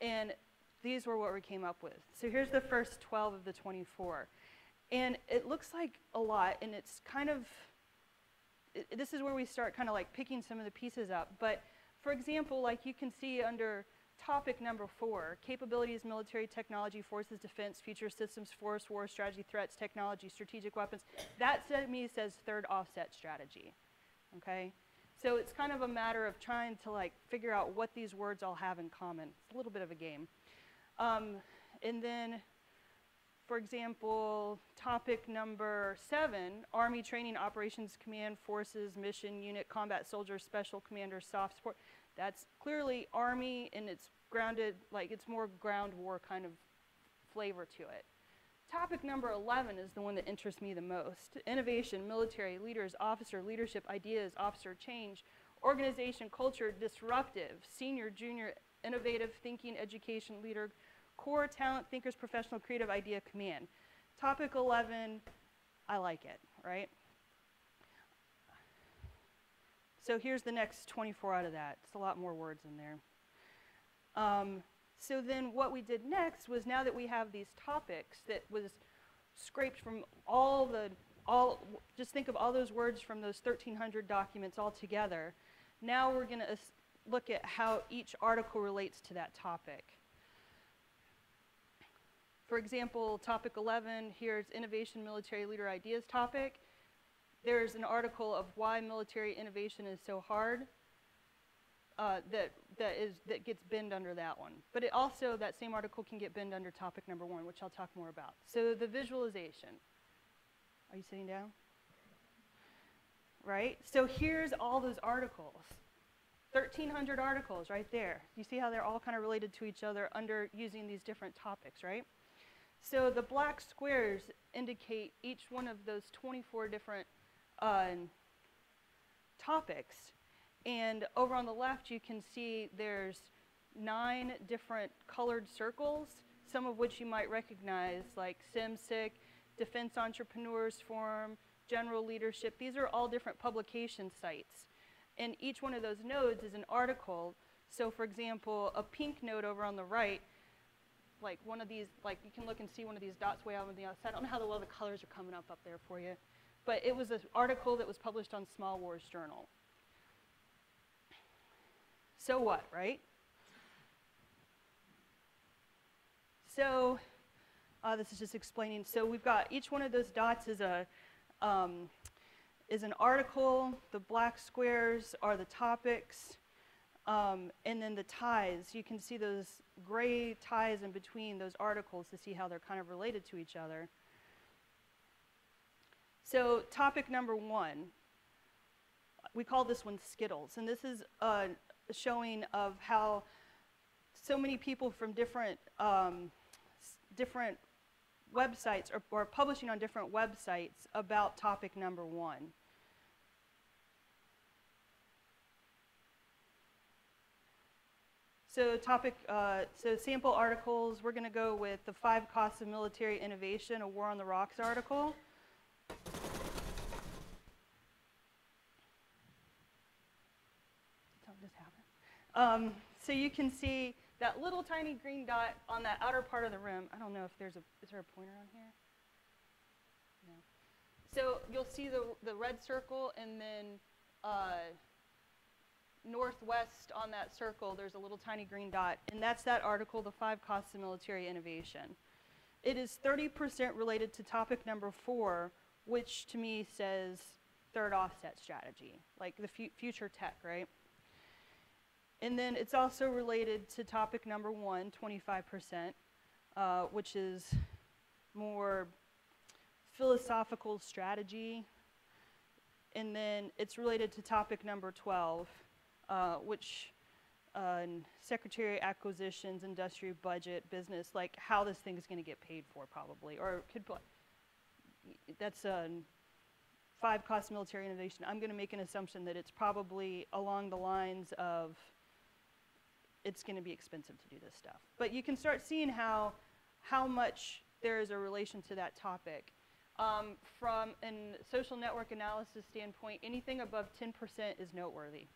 And these were what we came up with. So here's the first 12 of the 24. And it looks like a lot, and it's kind of, this is where we start kind of like picking some of the pieces up. But for example, like you can see under topic number 4, capabilities, military technology, forces, defense, future systems, force, war, strategy, threats, technology, strategic weapons. That to me says third offset strategy, okay? So it's kind of a matter of trying to like figure out what these words all have in common. It's a little bit of a game. And then, for example, topic number 7, Army Training Operations Command, Forces, Mission, Unit, Combat Soldier, Special Commander, Soft Support. That's clearly Army, and it's grounded, like it's more ground war kind of flavor to it. Topic number 11 is the one that interests me the most. Innovation, military, leaders, officer, leadership, ideas, officer, change, organization, culture, disruptive, senior, junior, innovative, thinking, education, leader, core, talent, thinkers, professional, creative, idea, command. Topic 11, I like it, right? So here's the next 24 out of that. It's a lot more words in there. So then what we did next was, now that we have these topics that was scraped from just think of all those words from those 1,300 documents all together. Now we're going to look at how each article relates to that topic. For example, topic 11, here's innovation, military leader ideas topic. There's an article of why military innovation is so hard. that gets binned under that one. But it also, that same article can get binned under topic number 1, which I'll talk more about. So the visualization. Are you sitting down? Right? So here's all those articles. 1,300 articles right there. You see how they're all kind of related to each other under using these different topics, right? So the black squares indicate each one of those 24 different topics. And over on the left, you can see there's 9 different colored circles, some of which you might recognize, like SimSick, Defense Entrepreneurs Forum, General Leadership. These are all different publication sites. And each one of those nodes is an article. So for example, a pink node over on the right, like one of these, like you can look and see one of these dots way out on the outside. I don't know how well the colors are coming up there for you. But it was an article that was published on Small Wars Journal. So what, right? So this is just explaining. So we've got each one of those dots is an article. The black squares are the topics. And then the ties, you can see those gray ties in between those articles to see how they're kind of related to each other. So topic number 1, we call this one Skittles. And this is a showing of how so many people from different websites are publishing on different websites about topic number 1. So so sample articles, we're going to go with the 5 Costs of Military Innovation, a War on the Rocks article. Something just happened. So you can see that little tiny green dot on that outer part of the rim. I don't know if is there a pointer on here? No. So you'll see the red circle, and then northwest on that circle, there's a little tiny green dot, and that's that article, The 5 Costs of Military Innovation. It is 30% related to topic number 4, which to me says third offset strategy, like the future tech, right? And then it's also related to topic number 1, 25%, which is more philosophical strategy. And then it's related to topic number 12, which secretary acquisitions, industry budget, business, like how this thing is going to get paid for probably, or could put, that's 5 Costs of Military Innovation. I'm going to make an assumption that it's probably along the lines of it's going to be expensive to do this stuff. But you can start seeing how much there is a relation to that topic. From a social network analysis standpoint, anything above 10% is noteworthy.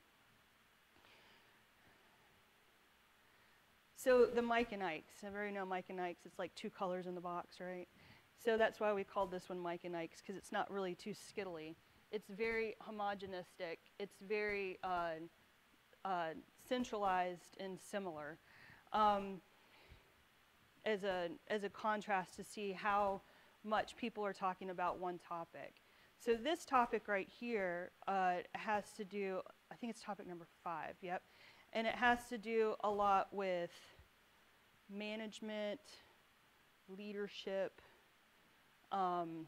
So the Mike and Ike's, everybody know Mike and Ike's, it's like 2 colors in the box, right? So that's why we called this one Mike and Ike's, because it's not really too skittly. It's very homogenistic. It's very centralized and similar, as a contrast to see how much people are talking about one topic. So this topic right here has to do, I think it's topic number 5, yep. And it has to do a lot with management, leadership, I've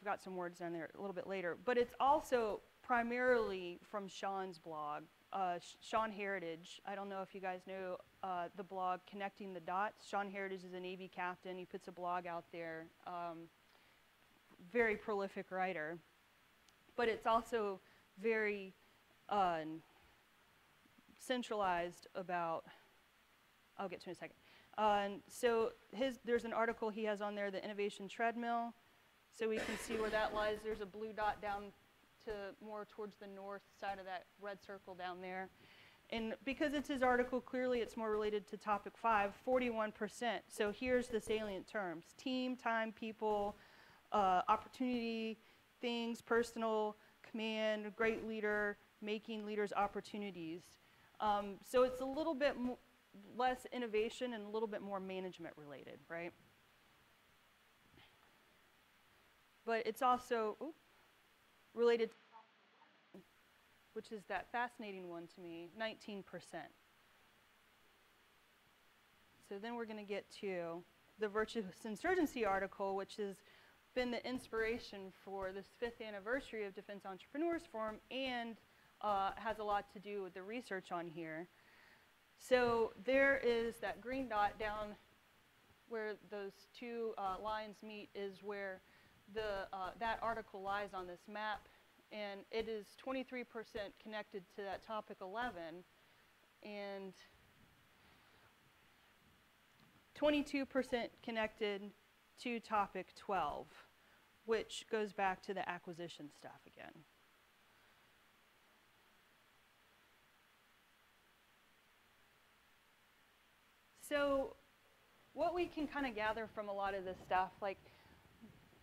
got some words down there a little bit later, but it's also primarily from Sean's blog, Sean Heritage. I don't know if you guys know the blog Connecting the Dots. Sean Heritage is a Navy captain. He puts a blog out there. Very prolific writer, but it's also very centralized about, I'll get to in a second. So there's an article he has on there, the Innovation Treadmill. So we can see where that lies. There's a blue dot down to more towards the north side of that red circle down there. And because it's his article, clearly it's more related to topic 5, 41%. So here's the salient terms: team, time, people, opportunity, things, personal, command, great leader, making leaders opportunities. So it's a little bit less innovation and a little bit more management related, right? But it's also related to which is that fascinating one to me, 19%. So then we're going to get to the Virtuous Insurgency article, which has been the inspiration for this 5th anniversary of Defense Entrepreneurs Forum and has a lot to do with the research on here. So there is that green dot down where those two lines meet is where that article lies on this map, and it is 23% connected to that topic 11 and 22% connected to topic 12, which goes back to the acquisition stuff again. So what we can kind of gather from a lot of this stuff, like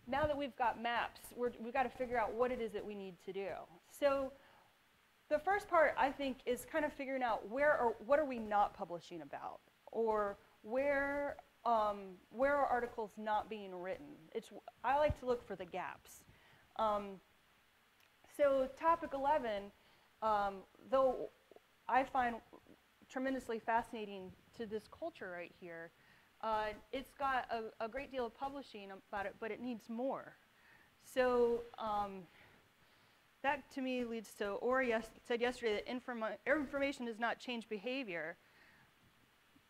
now that we've got maps, we've got to figure out what it is that we need to do. So the first part, I think, is kind of figuring out what are we not publishing about, or where are articles not being written. I like to look for the gaps. So topic 11, though I find tremendously fascinating to this culture right here, it's got a great deal of publishing about it, but it needs more. So that to me leads to, Ori said yesterday that information does not change behavior,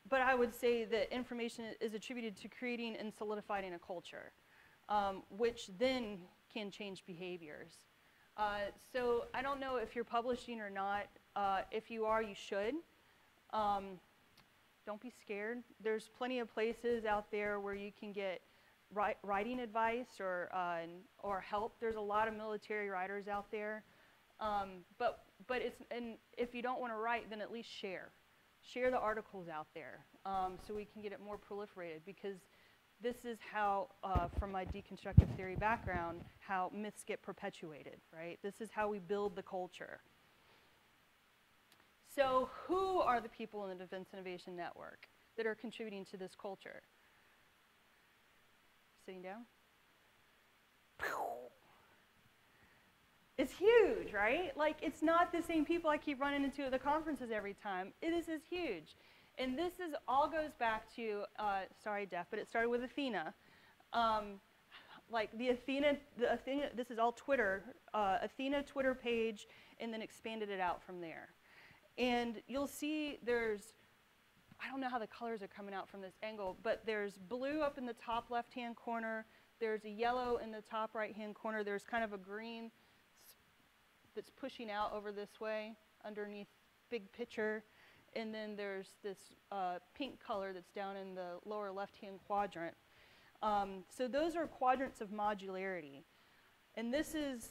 but I would say that information is attributed to creating and solidifying a culture, which then can change behaviors. So I don't know if you're publishing or not. If you are, you should. Don't be scared. There's plenty of places out there where you can get writing advice or help. There's a lot of military writers out there. But if you don't want to write, then at least share. Share the articles out there so we can get it more proliferated, because this is how, from my deconstructive theory background, how myths get perpetuated, right? This is how we build the culture. So who are the people in the Defense Innovation Network that are contributing to this culture? Sitting down? It's huge, right? Like, it's not the same people I keep running into at the conferences every time. This is huge. And this all goes back to, sorry, Jeff, but it started with Athena. Like the Athena, this is all Twitter, Athena Twitter page, and then expanded it out from there. And you'll see I don't know how the colors are coming out from this angle, but there's blue up in the top left-hand corner, there's a yellow in the top right-hand corner, there's kind of a green that's pushing out over this way underneath big picture, and then there's this pink color that's down in the lower left-hand quadrant. So those are quadrants of modularity. And this is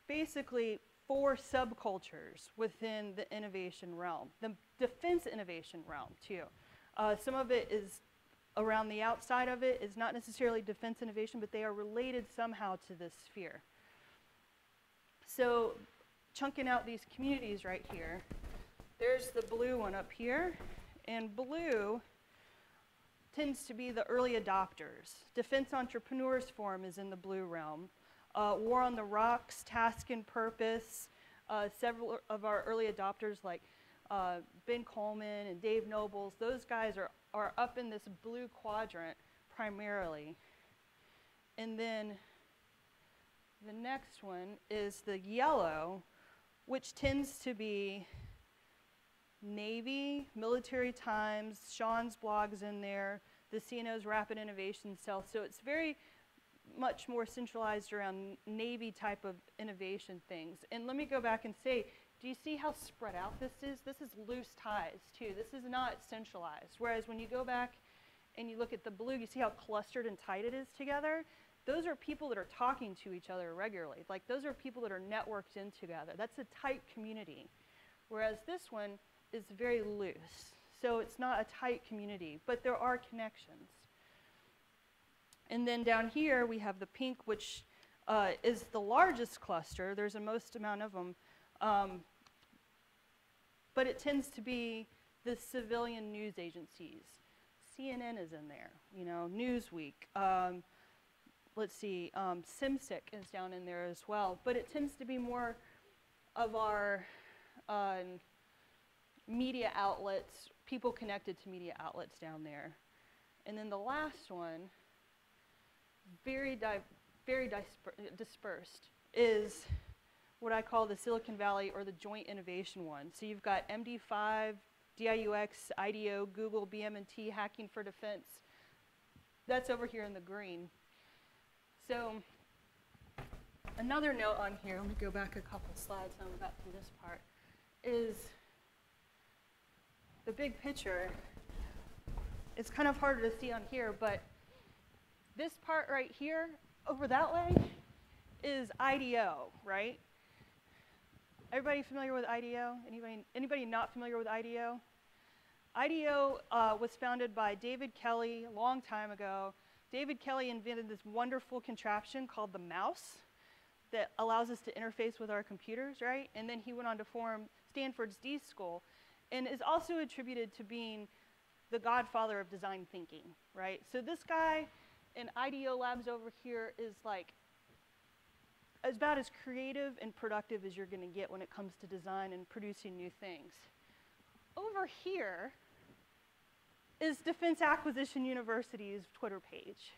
basically 4 subcultures within the innovation realm, the defense innovation realm too. Some of it is around the outside of it, is not necessarily defense innovation, but they are related somehow to this sphere. So chunking out these communities right here, there's the blue one up here, and blue tends to be the early adopters. Defense Entrepreneurs Forum is in the blue realm. War on the Rocks, Task and Purpose, several of our early adopters like Ben Coleman and Dave Nobles, those guys are up in this blue quadrant primarily. And then the next one is the yellow, which tends to be Navy, Military Times, Sean's blog's in there, the CNO's Rapid Innovation Cell. So it's very much more centralized around Navy type of innovation things. And let me go back and say, do you see how spread out this is? This is loose ties too. This is not centralized. Whereas when you go back and you look at the blue, you see how clustered and tight it is together? Those are people that are talking to each other regularly. Like, those are people that are networked in together. That's a tight community. Whereas this one is very loose. So it's not a tight community, but there are connections. And then down here we have the pink, which is the largest cluster. There's the most amount of them. But it tends to be the civilian news agencies. CNN is in there, you know, Newsweek. Let's see, SimSec is down in there as well. But it tends to be more of our media outlets, people connected to media outlets down there. And then the last one, very dispersed, is what I call the Silicon Valley or the joint innovation one. So you've got MD5, DIUX, IDEO, Google, BM&T, Hacking for Defense. That's over here in the green. So another note on here, let me go back a couple slides and I'm about to this part, is the big picture. It's kind of harder to see on here, but this part right here, over that way, is IDEO, right? Everybody familiar with IDEO? Anybody not familiar with IDEO? IDEO was founded by David Kelly a long time ago. David Kelly invented this wonderful contraption called the mouse that allows us to interface with our computers, right? And then he went on to form Stanford's D School, and is also attributed to being the godfather of design thinking, right? So this guy in IDEO Labs over here is like about as creative and productive as you're going to get when it comes to design and producing new things. Over here is Defense Acquisition University's Twitter page.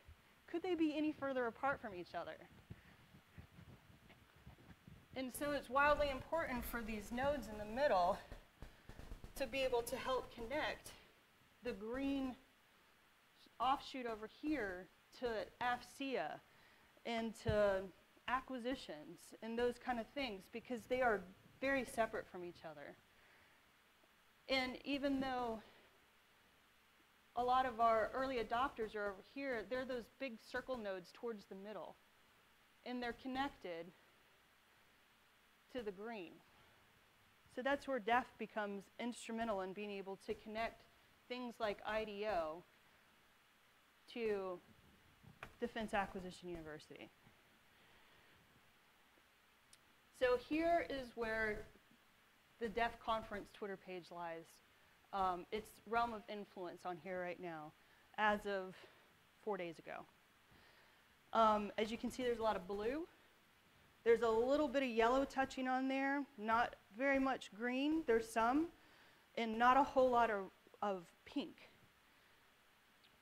Could they be any further apart from each other? And so it's wildly important for these nodes in the middle to be able to help connect the green offshoot over here to AFCEA and to acquisitions and those kind of things, because they are very separate from each other. And even though a lot of our early adopters are over here, they're those big circle nodes towards the middle, and they're connected to the green. So that's where DEF becomes instrumental in being able to connect things like IDEO to Defense Acquisition University. So here is where the DEF conference Twitter page lies. It's realm of influence on here right now, as of 4 days ago. As you can see, there's a lot of blue. There's a little bit of yellow touching on there, not very much green. There's some, and not a whole lot of pink.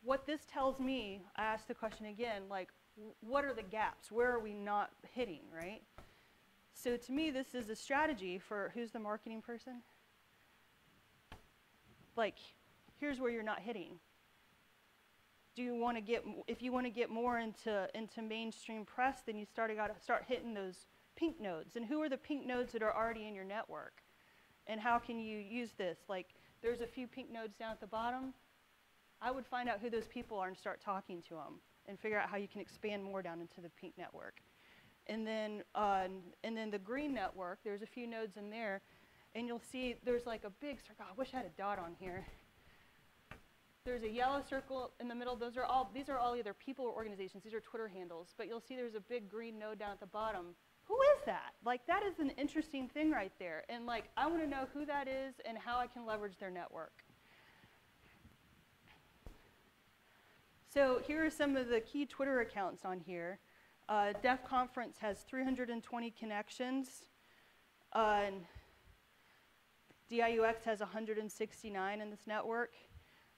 What this tells me, I asked the question again, like, what are the gaps? Where are we not hitting, right? So to me, this is a strategy for, who's the marketing person? Like, here's where you're not hitting. Do you want to get, if you want to get more into mainstream press, then you got to start hitting those pink nodes. And who are the pink nodes that are already in your network? And how can you use this? Like, there's a few pink nodes down at the bottom. I would find out who those people are and start talking to them and figure out how you can expand more down into the pink network. And then the green network, there's a few nodes in there, and you'll see there's like a big circle. I wish I had a dot on here. There's a yellow circle in the middle. These are all either people or organizations. These are Twitter handles. But you'll see there's a big green node down at the bottom. Who is that? Like, that is an interesting thing right there. And like, I want to know who that is and how I can leverage their network. So here are some of the key Twitter accounts on here. DEF Conference has 320 connections. DIUX has 169 in this network.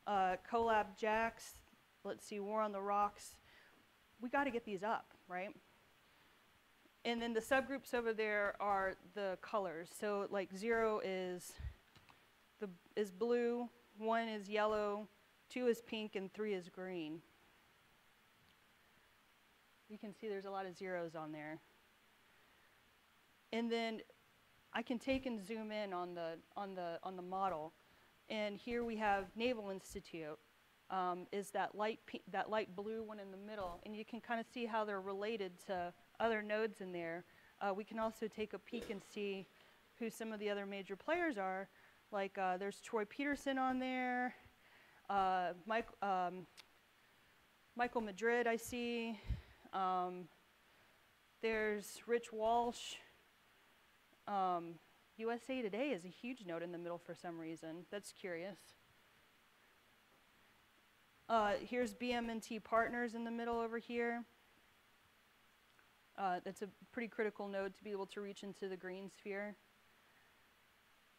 Colab Jax, let's see, War on the Rocks. We got to get these up, right? And then the subgroups over there are the colors. So like 0 is blue, 1 is yellow, 2 is pink, and 3 is green. You can see there's a lot of zeros on there. And then I can take and zoom in on the model. And here we have Naval Institute, is that light blue one in the middle. And you can kind of see how they're related to other nodes in there. We can also take a peek and see who some of the other major players are. Like there's Troy Peterson on there, Michael Madrid I see. There's Rich Walsh. USA Today is a huge node in the middle for some reason. That's curious. Here's BM&T Partners in the middle over here. That's a pretty critical node to be able to reach into the green sphere.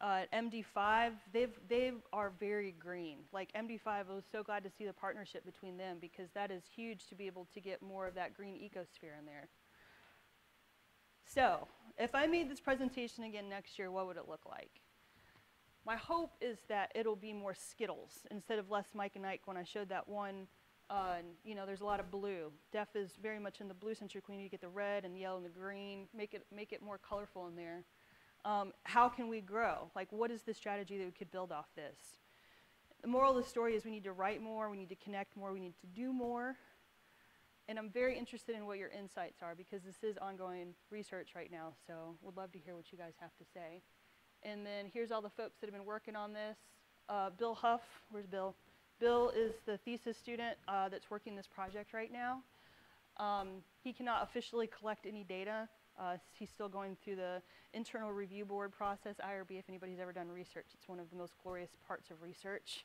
MD5, they are very green. Like MD5, I was so glad to see the partnership between them because that is huge to be able to get more of that green ecosphere in there. So, if I made this presentation again next year, what would it look like? My hope is that it'll be more Skittles instead of less Mike and Ike when I showed that one. You know, there's a lot of blue. DEF is very much in the blue centric. We need to get the red and the yellow and the green, make it more colorful in there. How can we grow? Like, what is the strategy that we could build off this? The moral of the story is we need to write more, we need to connect more, we need to do more. And I'm very interested in what your insights are because this is ongoing research right now, so would love to hear what you guys have to say. And then here's all the folks that have been working on this. Bill Huff, where's Bill? Bill is the thesis student that's working this project right now. He cannot officially collect any data. He's still going through the internal review board process, IRB, if anybody's ever done research. It's one of the most glorious parts of research.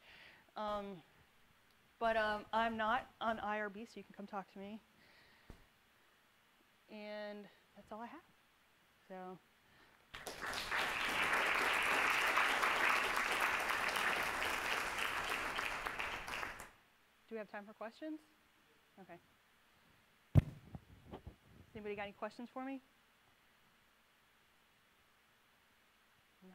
But I'm not on IRB, so you can come talk to me. And that's all I have. So. Do we have time for questions? Okay. Anybody got any questions for me? No?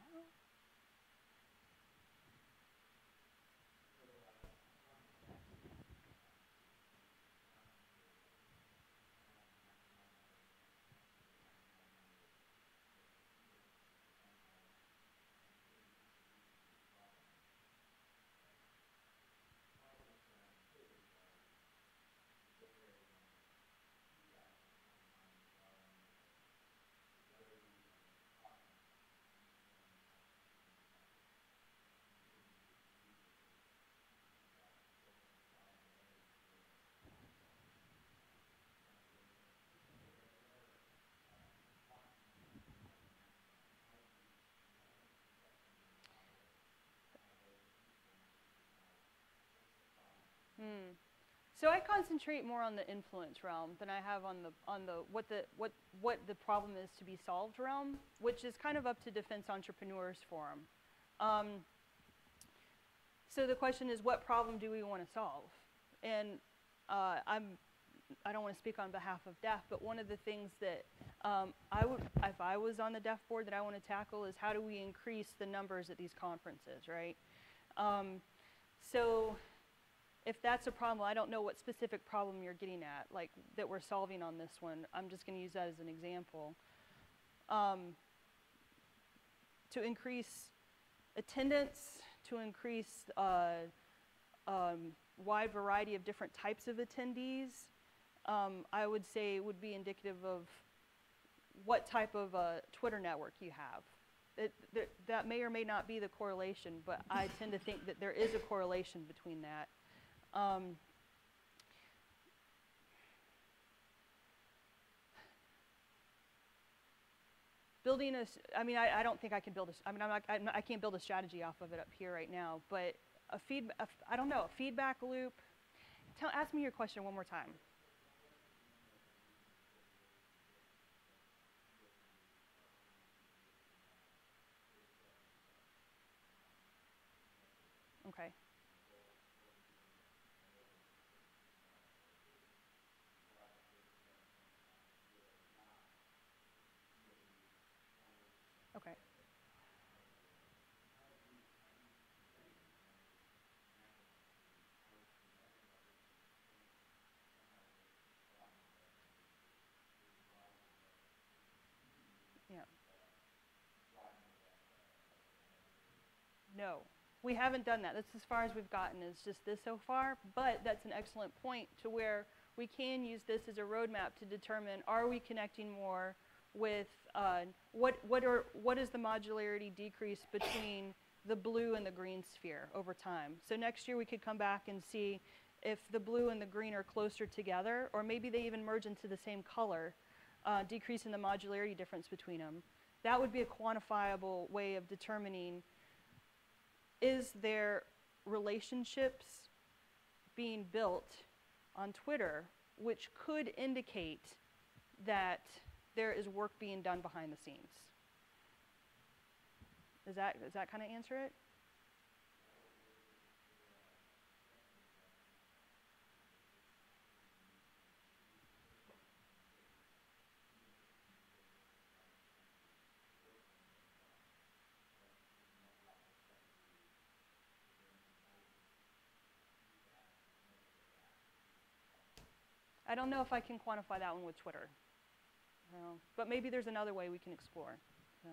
So I concentrate more on the influence realm than I have on the what the problem is to be solved realm, which is kind of up to Defense Entrepreneurs Forum. So the question is, what problem do we want to solve? And I don't want to speak on behalf of DEF, but one of the things that I would, if I was on the DEF board, that I want to tackle is how do we increase the numbers at these conferences, right? So if that's a problem, I don't know what specific problem you're getting at, like that we're solving on this one. I'm just going to use that as an example. To increase attendance, to increase wide variety of different types of attendees, I would say would be indicative of what type of Twitter network you have. That may or may not be the correlation, but I tend to think that there is a correlation between that. Building a, I mean, I don't think I can build a, I mean, I can't build a strategy off of it up here right now, but I don't know, a feedback loop. Ask me your question one more time. Okay. Okay. Yeah. No, we haven't done that. That's as far as we've gotten is just this so far, but that's an excellent point to where we can use this as a roadmap to determine, are we connecting more with what is the modularity decrease between the blue and the green sphere over time. So next year we could come back and see if the blue and the green are closer together, or maybe they even merge into the same color, decreasing the modularity difference between them. That would be a quantifiable way of determining, is there relationships being built on Twitter which could indicate that there is work being done behind the scenes. Does that kind of answer it? I don't know if I can quantify that one with Twitter. No. But maybe there's another way we can explore. No.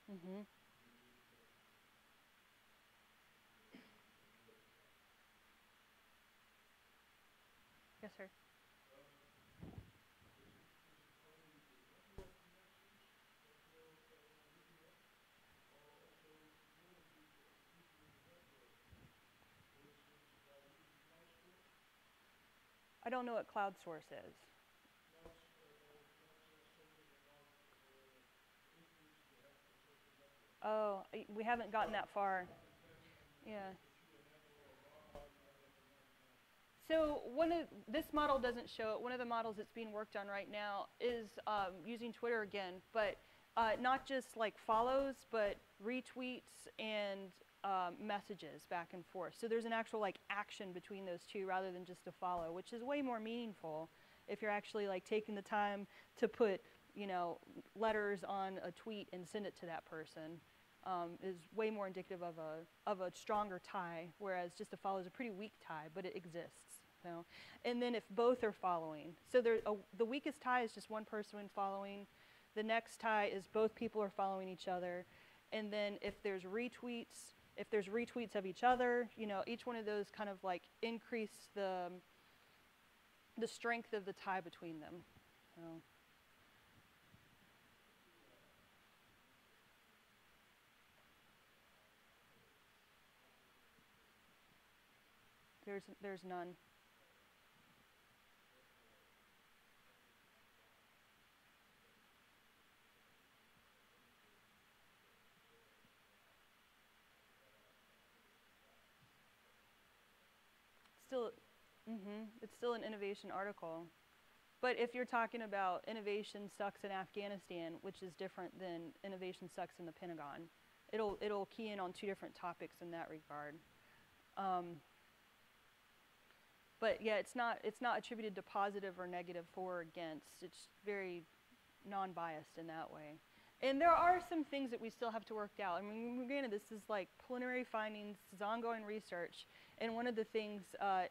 Mm-hmm. Yes, sir. I don't know what cloud source is. Oh, we haven't gotten that far. Yeah. So this model doesn't show it. One of the models that's being worked on right now is using Twitter again, but not just like follows, but retweets and messages back and forth. So there's an actual like action between those two rather than just a follow, which is way more meaningful if you're actually like taking the time to put, you know, letters on a tweet and send it to that person. Is way more indicative of a stronger tie, whereas just a follow is a pretty weak tie, but it exists. So, and then if both are following, so the weakest tie is just one person following. The next tie is both people are following each other, and then if there's retweets of each other, you know, each one of those kind of like increase the strength of the tie between them. So. There's none. It's still an innovation article. But if you're talking about innovation sucks in Afghanistan, which is different than innovation sucks in the Pentagon, it'll key in on two different topics in that regard. But yeah, it's not attributed to positive or negative for or against. It's very non-biased in that way. And there are some things that we still have to work out. I mean, granted, this is like preliminary findings, this is ongoing research. And one of the things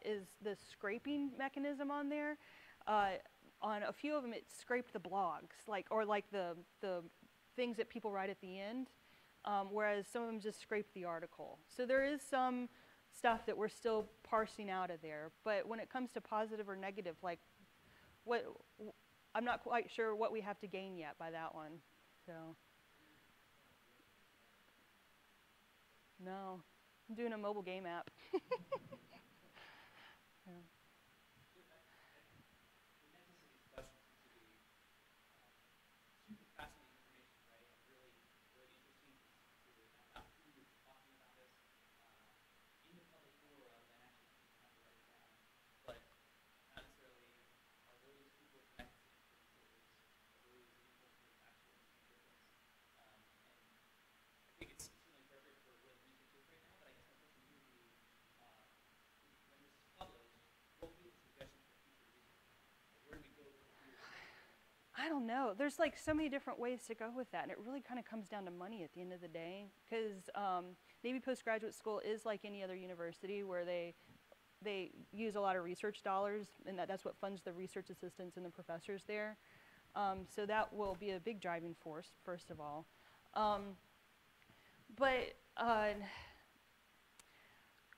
is the scraping mechanism on there. On a few of them, it scraped the blogs, or the things that people write at the end, whereas some of them just scraped the article. So there is some stuff that we're still parsing out of there. But when it comes to positive or negative, like I'm not quite sure what we have to gain yet by that one. So no, I'm doing a mobile game app. Yeah. I don't know. There's like so many different ways to go with that, and it really kind of comes down to money at the end of the day. Because Navy Postgraduate School is like any other university where they use a lot of research dollars, and that's what funds the research assistants and the professors there. So that will be a big driving force, first of all. But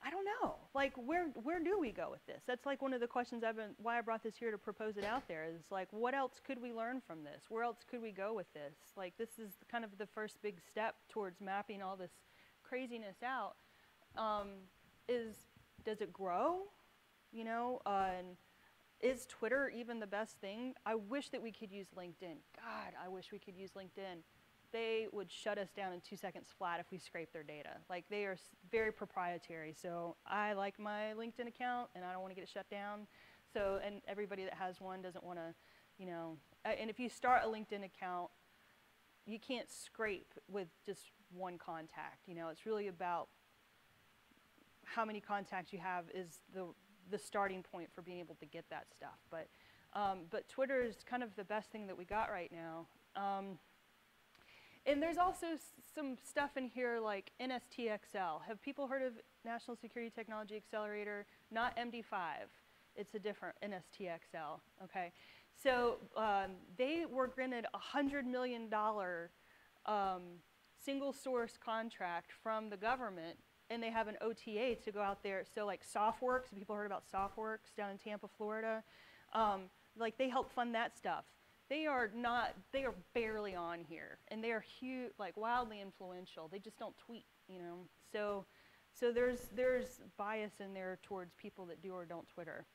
I don't know. Like, where do we go with this? That's like one of the questions why I brought this here to propose it out there is like, what else could we learn from this? Where else could we go with this? Like, this is kind of the first big step towards mapping all this craziness out. Does it grow? You know, and is Twitter even the best thing? I wish that we could use LinkedIn. God, I wish we could use LinkedIn. They would shut us down in 2 seconds flat if we scrape their data. Like, they are very proprietary. So I like my LinkedIn account, and I don't want to get it shut down. So, and everybody that has one doesn't want to, you know, and if you start a LinkedIn account, you can't scrape with just one contact. You know, it's really about how many contacts you have is the starting point for being able to get that stuff. But Twitter is kind of the best thing that we got right now. And there's also some stuff in here like NSTXL. Have people heard of National Security Technology Accelerator? Not MD5. It's a different NSTXL. Okay. So they were granted a $100 million single source contract from the government, and they have an OTA to go out there. So like SoftWorks, people heard about SoftWorks down in Tampa, Florida. Like they help fund that stuff. They are barely on here, and they are huge, like wildly influential. They just don't tweet, you know. So there's bias in there towards people that do or don't Twitter.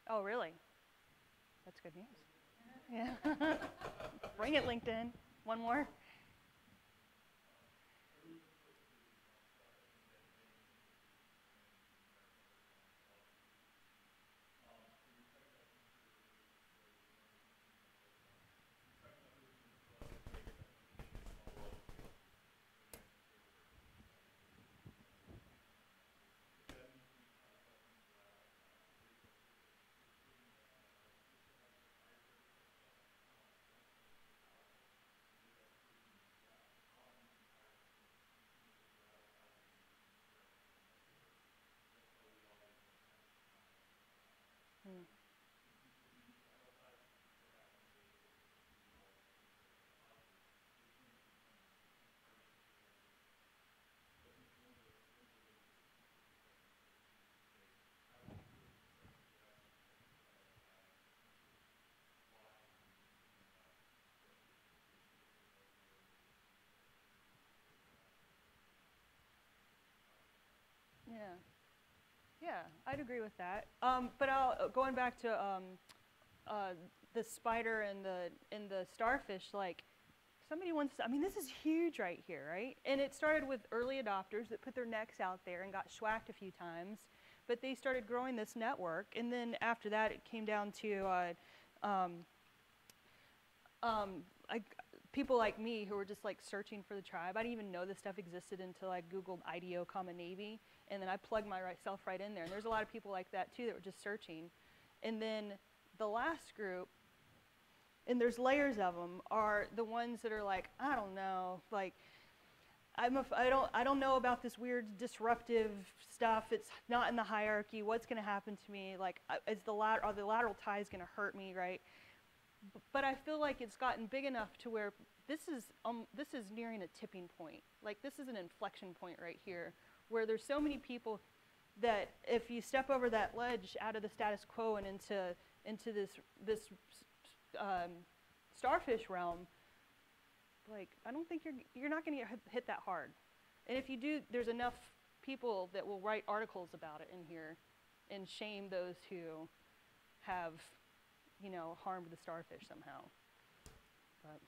Oh, really? That's good news. Yeah. Bring it, LinkedIn. One more. Yeah, yeah, I'd agree with that. But going back to the spider and the starfish, like somebody wants to, I mean, this is huge right here, right? And it started with early adopters that put their necks out there and got schwacked a few times, but they started growing this network, and then after that, it came down to people like me who were just like searching for the tribe. I didn't even know this stuff existed until I Googled IDO Common Navy, and then I plugged myself right in there. And there's a lot of people like that too that were just searching. And then the last group, and there's layers of them, are the ones that are like, I don't know, like I don't know about this weird disruptive stuff. It's not in the hierarchy. What's going to happen to me? Like, are the lateral ties going to hurt me, right? But I feel like it's gotten big enough to where this is nearing a tipping point. Like, this is an inflection point right here, where there's so many people that if you step over that ledge out of the status quo and into this starfish realm, like, I don't think you're not going to get hit that hard. And if you do, there's enough people that will write articles about it in here and shame those who have, you know, harmed the starfish somehow. But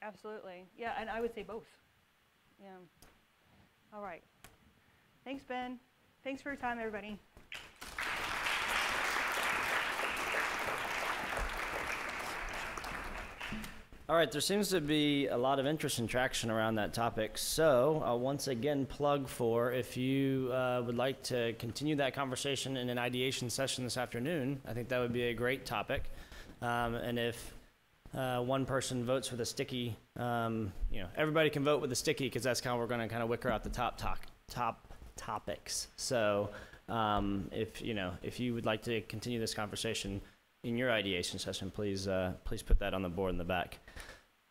Absolutely. Yeah, and I would say both. Yeah. All right. Thanks, Ben. Thanks for your time, everybody. All right, there seems to be a lot of interest and traction around that topic. So I'll once again plug for if you would like to continue that conversation in an ideation session this afternoon, I think that would be a great topic. And if one person votes for the sticky, everybody can vote with the sticky because that's how we're going to kind of wicker out the top topics. So if you would like to continue this conversation in your ideation session, please put that on the board in the back.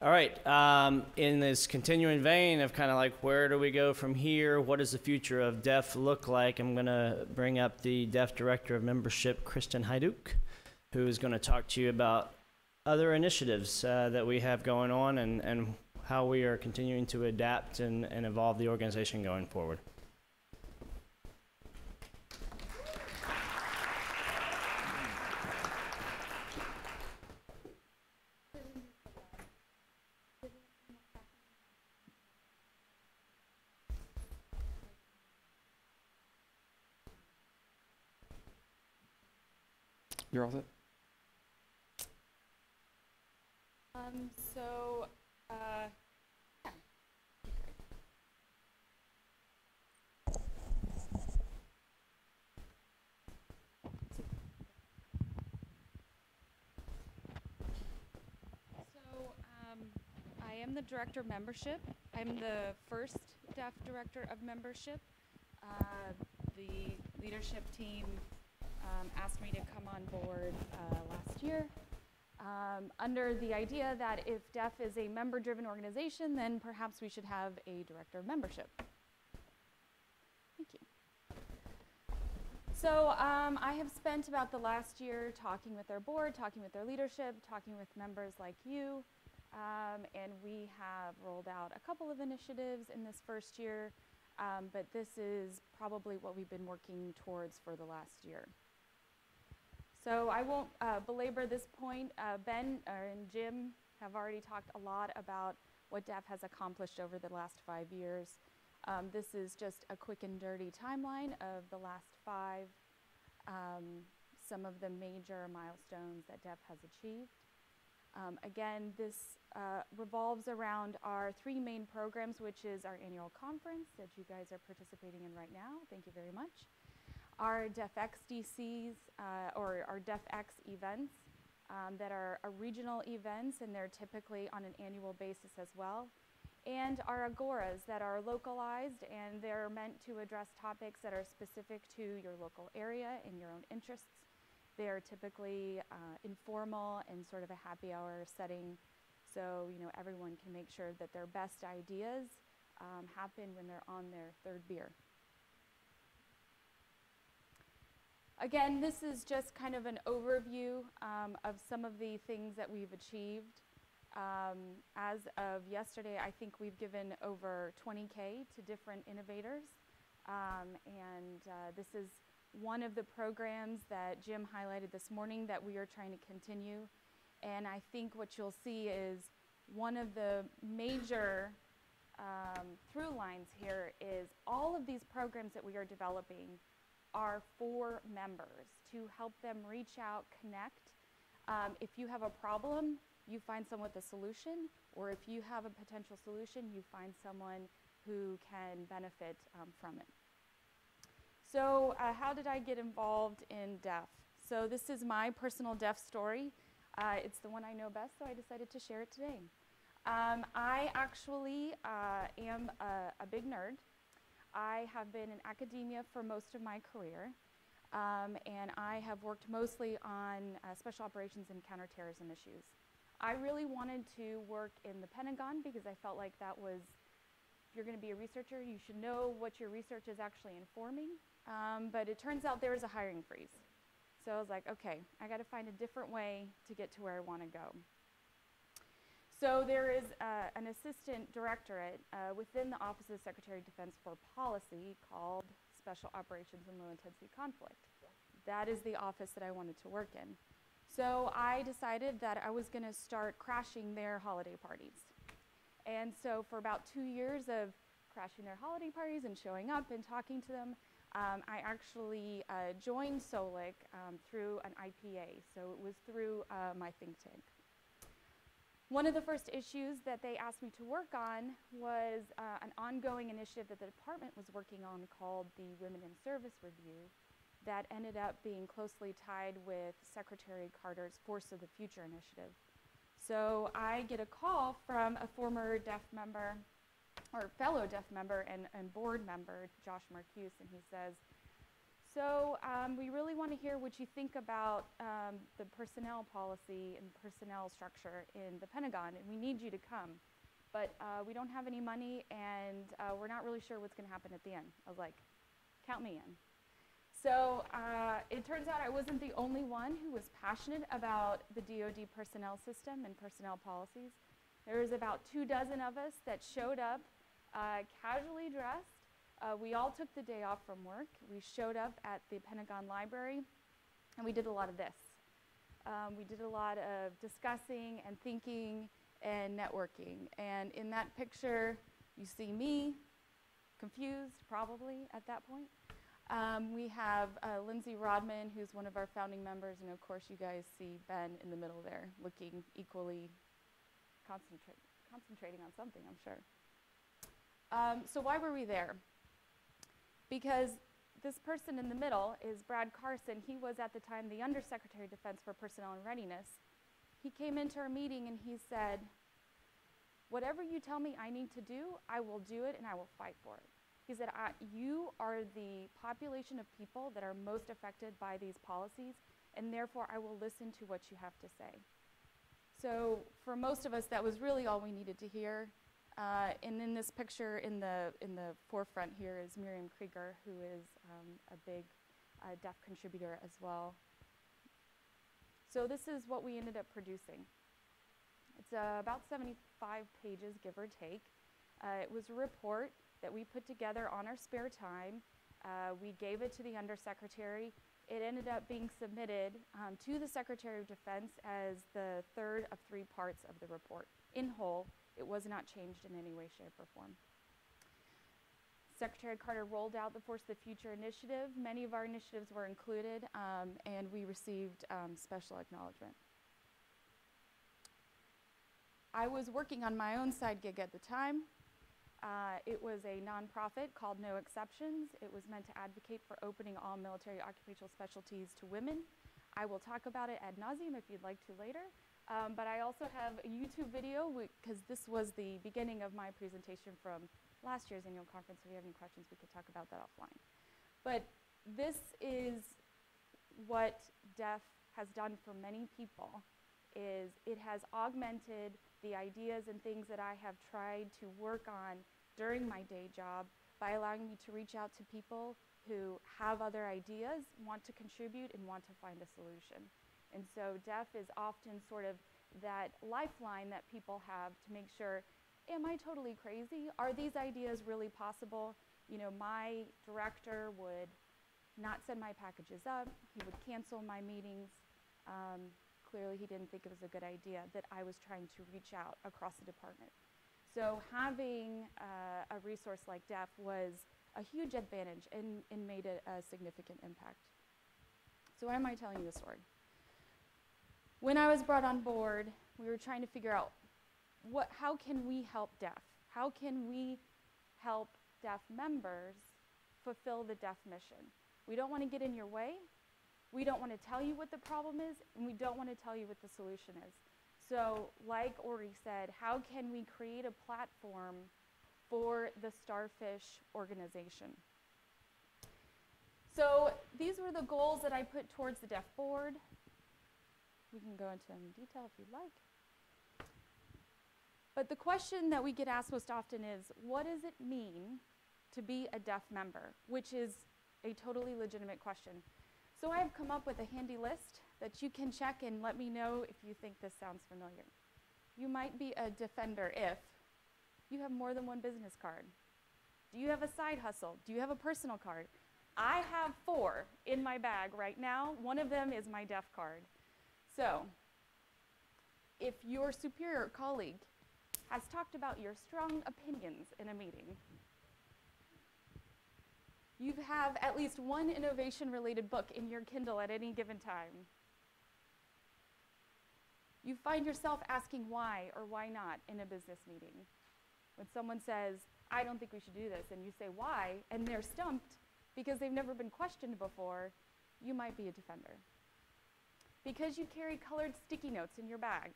All right, in this continuing vein of kind of like where do we go from here, what does the future of DEF look like, I'm going to bring up the DEF Director of Membership, Kristen Hajduk, who is going to talk to you about other initiatives that we have going on and how we are continuing to adapt and evolve the organization going forward. You're all set? Yeah. I am the Director of Membership. I'm the first DEF Director of Membership. The leadership team asked me to come on board last year under the idea that if DEF is a member-driven organization, then perhaps we should have a Director of Membership. Thank you. So I have spent about the last year talking with their board, talking with their leadership, talking with members like you, and we have rolled out a couple of initiatives in this first year, but this is probably what we've been working towards for the last year. So I won't belabor this point. Ben and Jim have already talked a lot about what DEF has accomplished over the last 5 years. This is just a quick and dirty timeline of the last 5, some of the major milestones that DEF has achieved. Again, this revolves around our 3 main programs, which is our annual conference that you guys are participating in right now. Thank you very much. Our DEFX DCs, or our DEFX events that are regional events, and they're typically on an annual basis as well. And our agoras that are localized, and they're meant to address topics that are specific to your local area and your own interests. They are typically informal and sort of a happy hour setting, so everyone can make sure that their best ideas happen when they're on their 3rd beer. Again, this is just kind of an overview of some of the things that we've achieved. As of yesterday, I think we've given over $20K to different innovators, and this is one of the programs that Jim highlighted this morning that we are trying to continue. And I think what you'll see is one of the major through lines here is all of these programs that we are developing are for members to help them reach out, connect. If you have a problem, you find someone with a solution, or if you have a potential solution, you find someone who can benefit from it. So how did I get involved in DEF? So this is my personal DEF story. It's the one I know best, so I decided to share it today. I actually am a big nerd. I have been in academia for most of my career, and I have worked mostly on special operations and counterterrorism issues. I really wanted to work in the Pentagon because I felt like that was, if you're going to be a researcher, you should know what your research is actually informing. But it turns out there is a hiring freeze. So I was like, okay, I got to find a different way to get to where I want to go. So there is an assistant directorate within the Office of the Secretary of Defense for Policy called Special Operations and Low Intensity Conflict. That is the office that I wanted to work in. So I decided that I was going to start crashing their holiday parties. And so for about 2 years of crashing their holiday parties and showing up and talking to them, I actually joined Solic through an IPA. So it was through my think tank. One of the first issues that they asked me to work on was an ongoing initiative that the department was working on called the Women in Service Review that ended up being closely tied with Secretary Carter's Force of the Future initiative. So I get a call from a former DEF member, or fellow DEF member and board member, Josh Marcuse, and he says, so we really want to hear what you think about the personnel policy and personnel structure in the Pentagon, and we need you to come. But we don't have any money, and we're not really sure what's going to happen at the end. I was like, count me in. So it turns out I wasn't the only one who was passionate about the DoD personnel system and personnel policies. There was about 24 of us that showed up casually dressed. We all took the day off from work. We showed up at the Pentagon Library, and we did a lot of this. We did a lot of discussing and thinking and networking. And in that picture, you see me, confused probably at that point. We have Lindsay Rodman, who's one of our founding members, and of course you guys see Ben in the middle there, looking equally concentrating on something, I'm sure. So why were we there? Because this person in the middle is Brad Carson. He was at the time the Undersecretary of Defense for Personnel and Readiness. He came into our meeting and he said, whatever you tell me I need to do, I will do it and I will fight for it. He said, you are the population of people that are most affected by these policies, and therefore I will listen to what you have to say. So for most of us, that was really all we needed to hear. And in this picture in the forefront here is Miriam Krieger, who is a big DEF contributor as well. So this is what we ended up producing. It's about 75 pages, give or take. It was a report that we put together on our spare time. We gave it to the Undersecretary. It ended up being submitted to the Secretary of Defense as the third of 3 parts of the report. In whole, it was not changed in any way, shape, or form. Secretary Carter rolled out the Force of the Future initiative. Many of our initiatives were included, and we received special acknowledgement. I was working on my own side gig at the time. It was a nonprofit called No Exceptions. It was meant to advocate for opening all military occupational specialties to women. I will talk about it ad nauseum if you'd like to later. But I also have a YouTube video because this was the beginning of my presentation from last year's annual conference. If you have any questions, we could talk about that offline. But this is what DEF has done for many people, is it has augmented the ideas and things that I have tried to work on during my day job by allowing me to reach out to people who have other ideas, want to contribute, and want to find a solution. And so DEF is often sort of that lifeline that people have to make sure, am I totally crazy? Are these ideas really possible? You know, my director would not send my packages up. He would cancel my meetings. Clearly, he didn't think it was a good idea that I was trying to reach out across the department. So having a resource like DEF was a huge advantage and made it a significant impact. So why am I telling you this story? When I was brought on board, we were trying to figure out how can we help DEF? How can we help DEF members fulfill the DEF mission? We don't want to get in your way. We don't want to tell you what the problem is, and we don't want to tell you what the solution is. So like Ori said, how can we create a platform for the Starfish organization? So these were the goals that I put towards the DEF board. We can go into them in detail if you'd like. But the question that we get asked most often is, what does it mean to be a DEF member? Which is a totally legitimate question. So I've come up with a handy list that you can check and let me know if you think this sounds familiar. You might be a defender if you have more than one business card. Do you have a side hustle? Do you have a personal card? I have 4 in my bag right now. One of them is my DEF card. So, if your superior colleague has talked about your strong opinions in a meeting, you have at least one innovation-related book in your Kindle at any given time. You find yourself asking why or why not in a business meeting. When someone says, I don't think we should do this, and you say why, and they're stumped because they've never been questioned before, you might be a defender. Because you carry colored sticky notes in your bag,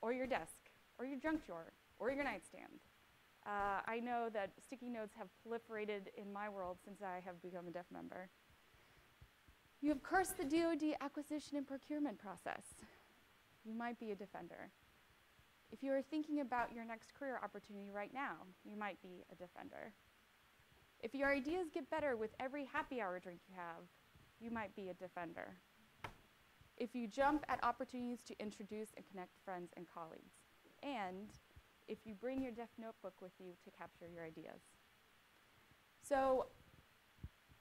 or your desk, or your junk drawer, or your nightstand. I know that sticky notes have proliferated in my world since I have become a deaf member. You have cursed the DoD acquisition and procurement process. You might be a defender. If you are thinking about your next career opportunity right now, you might be a defender. If your ideas get better with every happy hour drink you have, you might be a defender. If you jump at opportunities to introduce and connect friends and colleagues, and if you bring your deaf notebook with you to capture your ideas. So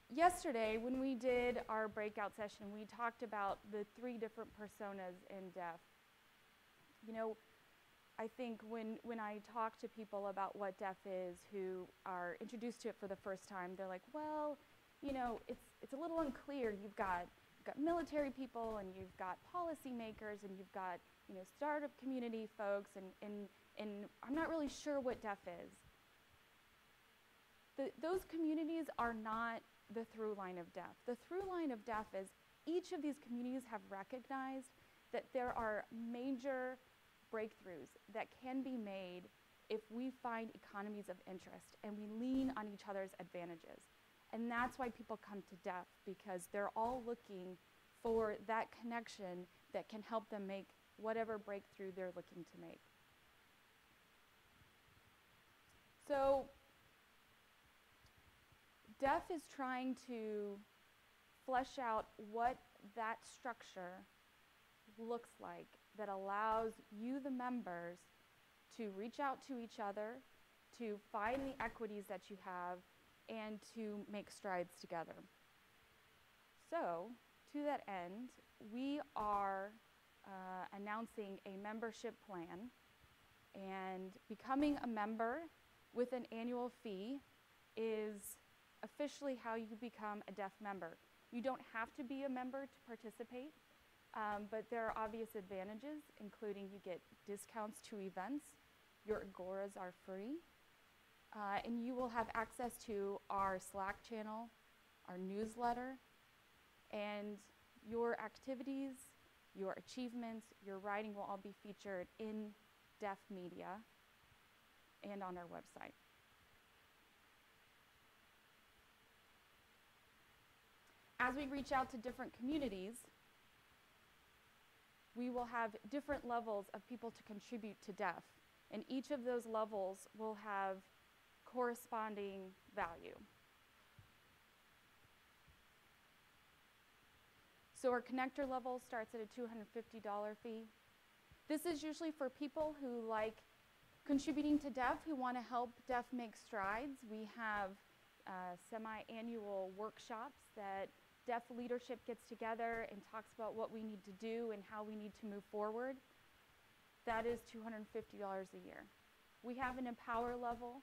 yesterday, when we did our breakout session, we talked about the 3 different personas in deaf. You know, I think when I talk to people about what deaf is who are introduced to it for the first time, they're like, well, you know, it's a little unclear. You've got military people, and you've got policymakers, and you've got, you know, startup community folks, and I'm not really sure what deaf is. Those communities are not the through line of deaf. The through line of deaf is each of these communities have recognized that there are major breakthroughs that can be made if we find economies of interest and we lean on each other's advantages. And that's why people come to deaf, because they're all looking for that connection that can help them make whatever breakthrough they're looking to make. So deaf is trying to flesh out what that structure looks like that allows you, the members, to reach out to each other, to find the equities that you have, and to make strides together. So, to that end, we are announcing a membership plan, and becoming a member with an annual fee is officially how you become a deaf member. You don't have to be a member to participate, but there are obvious advantages, including you get discounts to events, your agoras are free, and you will have access to our Slack channel, our newsletter, and your activities, your achievements, your writing will all be featured in deaf media and on our website. As we reach out to different communities, we will have different levels of people to contribute to deaf, and each of those levels will have corresponding value. So our connector level starts at a $250 fee. This is usually for people who like contributing to deaf, who want to help deaf make strides. We have semi-annual workshops that deaf leadership gets together and talks about what we need to do and how we need to move forward. That is $250 a year. We have an Empower level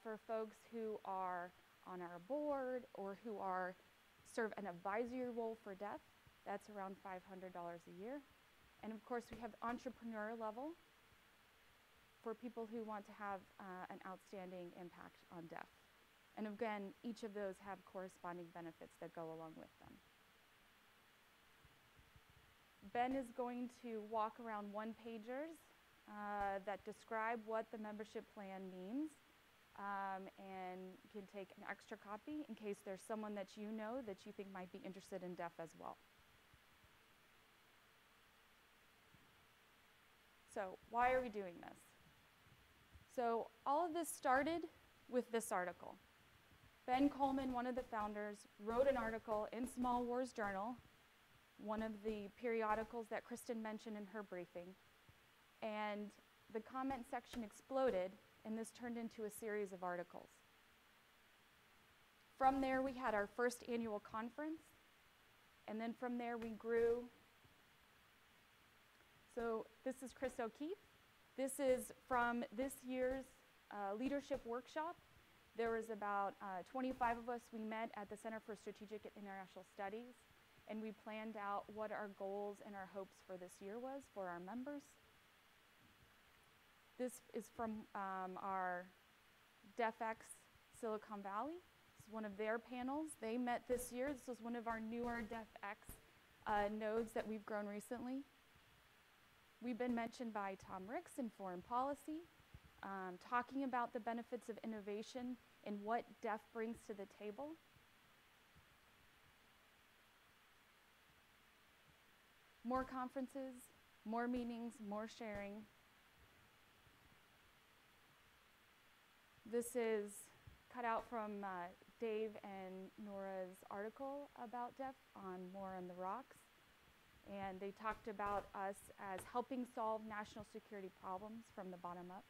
for folks who are on our board or who serve an advisory role for deaf. That's around $500 a year. And of course, we have Entrepreneur level for people who want to have an outstanding impact on deaf. And again, each of those have corresponding benefits that go along with them. Ben is going to walk around one-pagers that describe what the membership plan means, and you can take an extra copy in case there's someone that you know that you think might be interested in deaf as well. So why are we doing this? So all of this started with this article. Ben Coleman, one of the founders, wrote an article in Small Wars Journal, one of the periodicals that Kristen mentioned in her briefing, and the comment section exploded, and this turned into a series of articles. From there, we had our first annual conference, and then from there we grew So this is Chris O'Keefe. This is from this year's leadership workshop. There was about 25 of us. We met at the Center for Strategic and International Studies, and we planned out what our goals and our hopes for this year was for our members. This is from our DefX Silicon Valley. This is one of their panels. They met this year. This was one of our newer DefX nodes that we've grown recently. We've been mentioned by Tom Ricks in Foreign Policy, talking about the benefits of innovation and what DEF brings to the table. More conferences, more meetings, more sharing. This is cut out from Dave and Nora's article about DEF on More on the Rocks. And they talked about us as helping solve national security problems from the bottom up.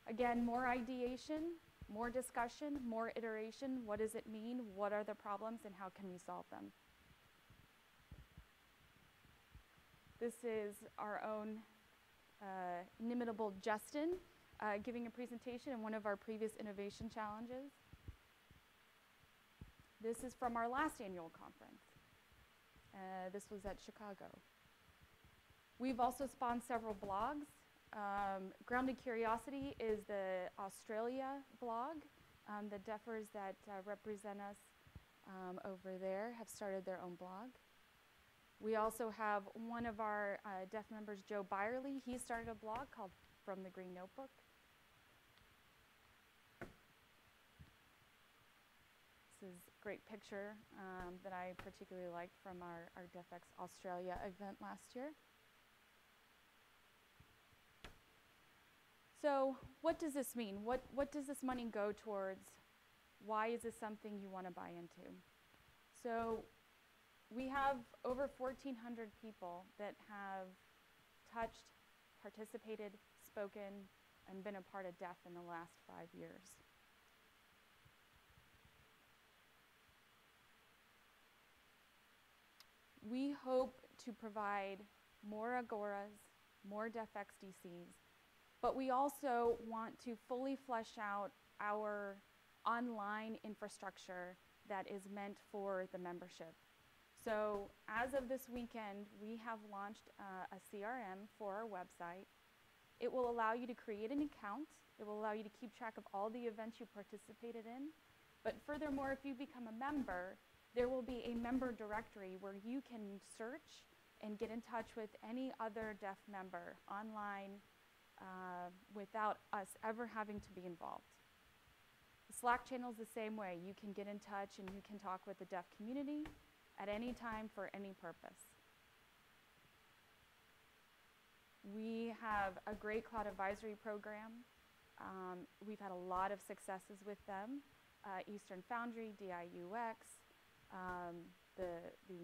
Again, more ideation, more discussion, more iteration. What does it mean? What are the problems and how can we solve them? This is our own inimitable Justin giving a presentation in one of our previous innovation challenges. This is from our last annual conference. This was at Chicago. We've also spawned several blogs. Grounded Curiosity is the Australia blog. The DEFers that represent us over there have started their own blog. We also have one of our DEF members, Joe Byerly. He started a blog called From the Green Notebook. This is a great picture that I particularly liked from our DefX Australia event last year. So what does this mean? What does this money go towards? Why is this something you want to buy into? So we have over 1,400 people that have touched, participated, spoken, and been a part of DEF in the last 5 years. We hope to provide more agoras, more DefX DCs, but we also want to fully flesh out our online infrastructure that is meant for the membership. So as of this weekend, we have launched a CRM for our website. It will allow you to create an account. It will allow you to keep track of all the events you participated in. But furthermore, if you become a member, there will be a member directory where you can search and get in touch with any other DEF member online without us ever having to be involved. The Slack channel is the same way. You can get in touch and you can talk with the DEF community at any time for any purpose. We have a great cloud advisory program. We've had a lot of successes with them. Eastern Foundry, DIUX, the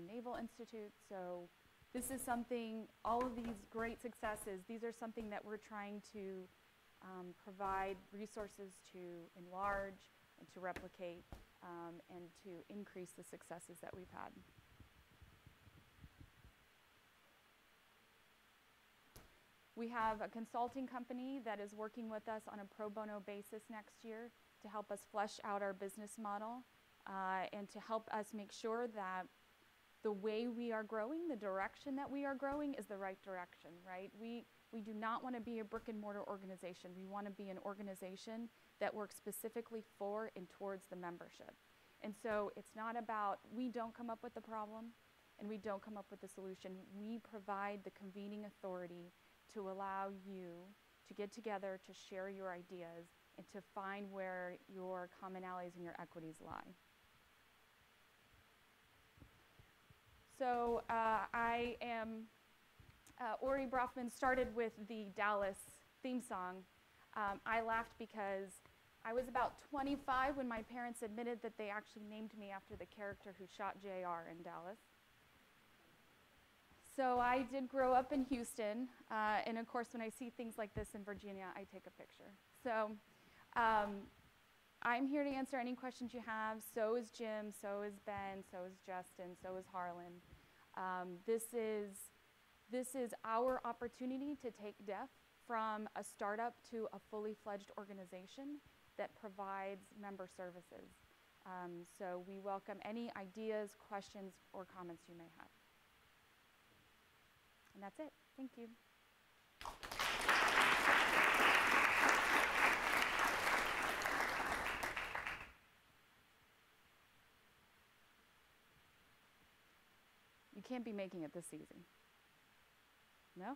Naval Institute. So this is something, all of these great successes, these are something that we're trying to provide resources to enlarge and to replicate and to increase the successes that we've had. We have a consulting company that is working with us on a pro bono basis next year to help us flesh out our business model and to help us make sure that the way we are growing, the direction that we are growing is the right direction, right? We do not want to be a brick and mortar organization. We want to be an organization that works specifically for and towards the membership. And so it's not about, we don't come up with the problem and we don't come up with the solution. We provide the convening authority to allow you to get together, to share your ideas, and to find where your commonalities and your equities lie. So I am, Ori Brofman started with the Dallas theme song. I laughed because I was about 25 when my parents admitted that they actually named me after the character who shot JR in Dallas. So I did grow up in Houston, and of course when I see things like this in Virginia, I take a picture. So I'm here to answer any questions you have. So is Jim, so is Ben, so is Justin, so is Harlan. This is This is our opportunity to take DEF from a startup to a fully fledged organization that provides member services. So we welcome any ideas, questions, or comments you may have. And that's it. Thank you. You can't be making it this easy. No?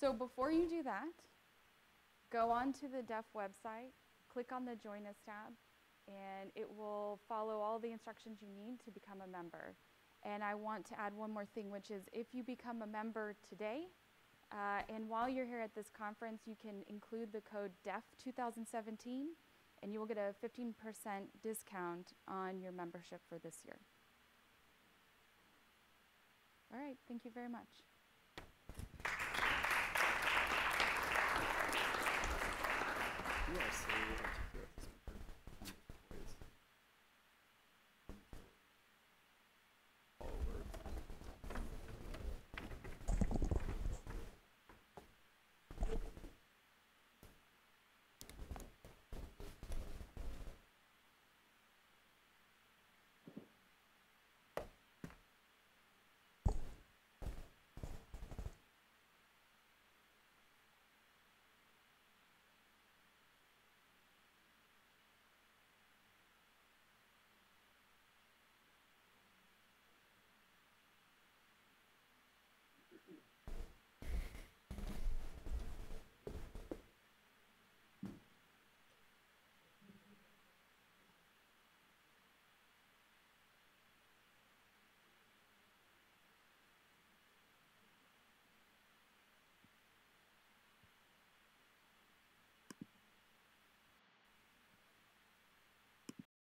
So before you do that, go on to the DEF website, click on the Join Us tab, and it will follow all the instructions you need to become a member. And I want to add one more thing, which is if you become a member today, and while you're here at this conference, you can include the code DEF2017, and you will get a 15% discount on your membership for this year. All right, thank you very much. Yes.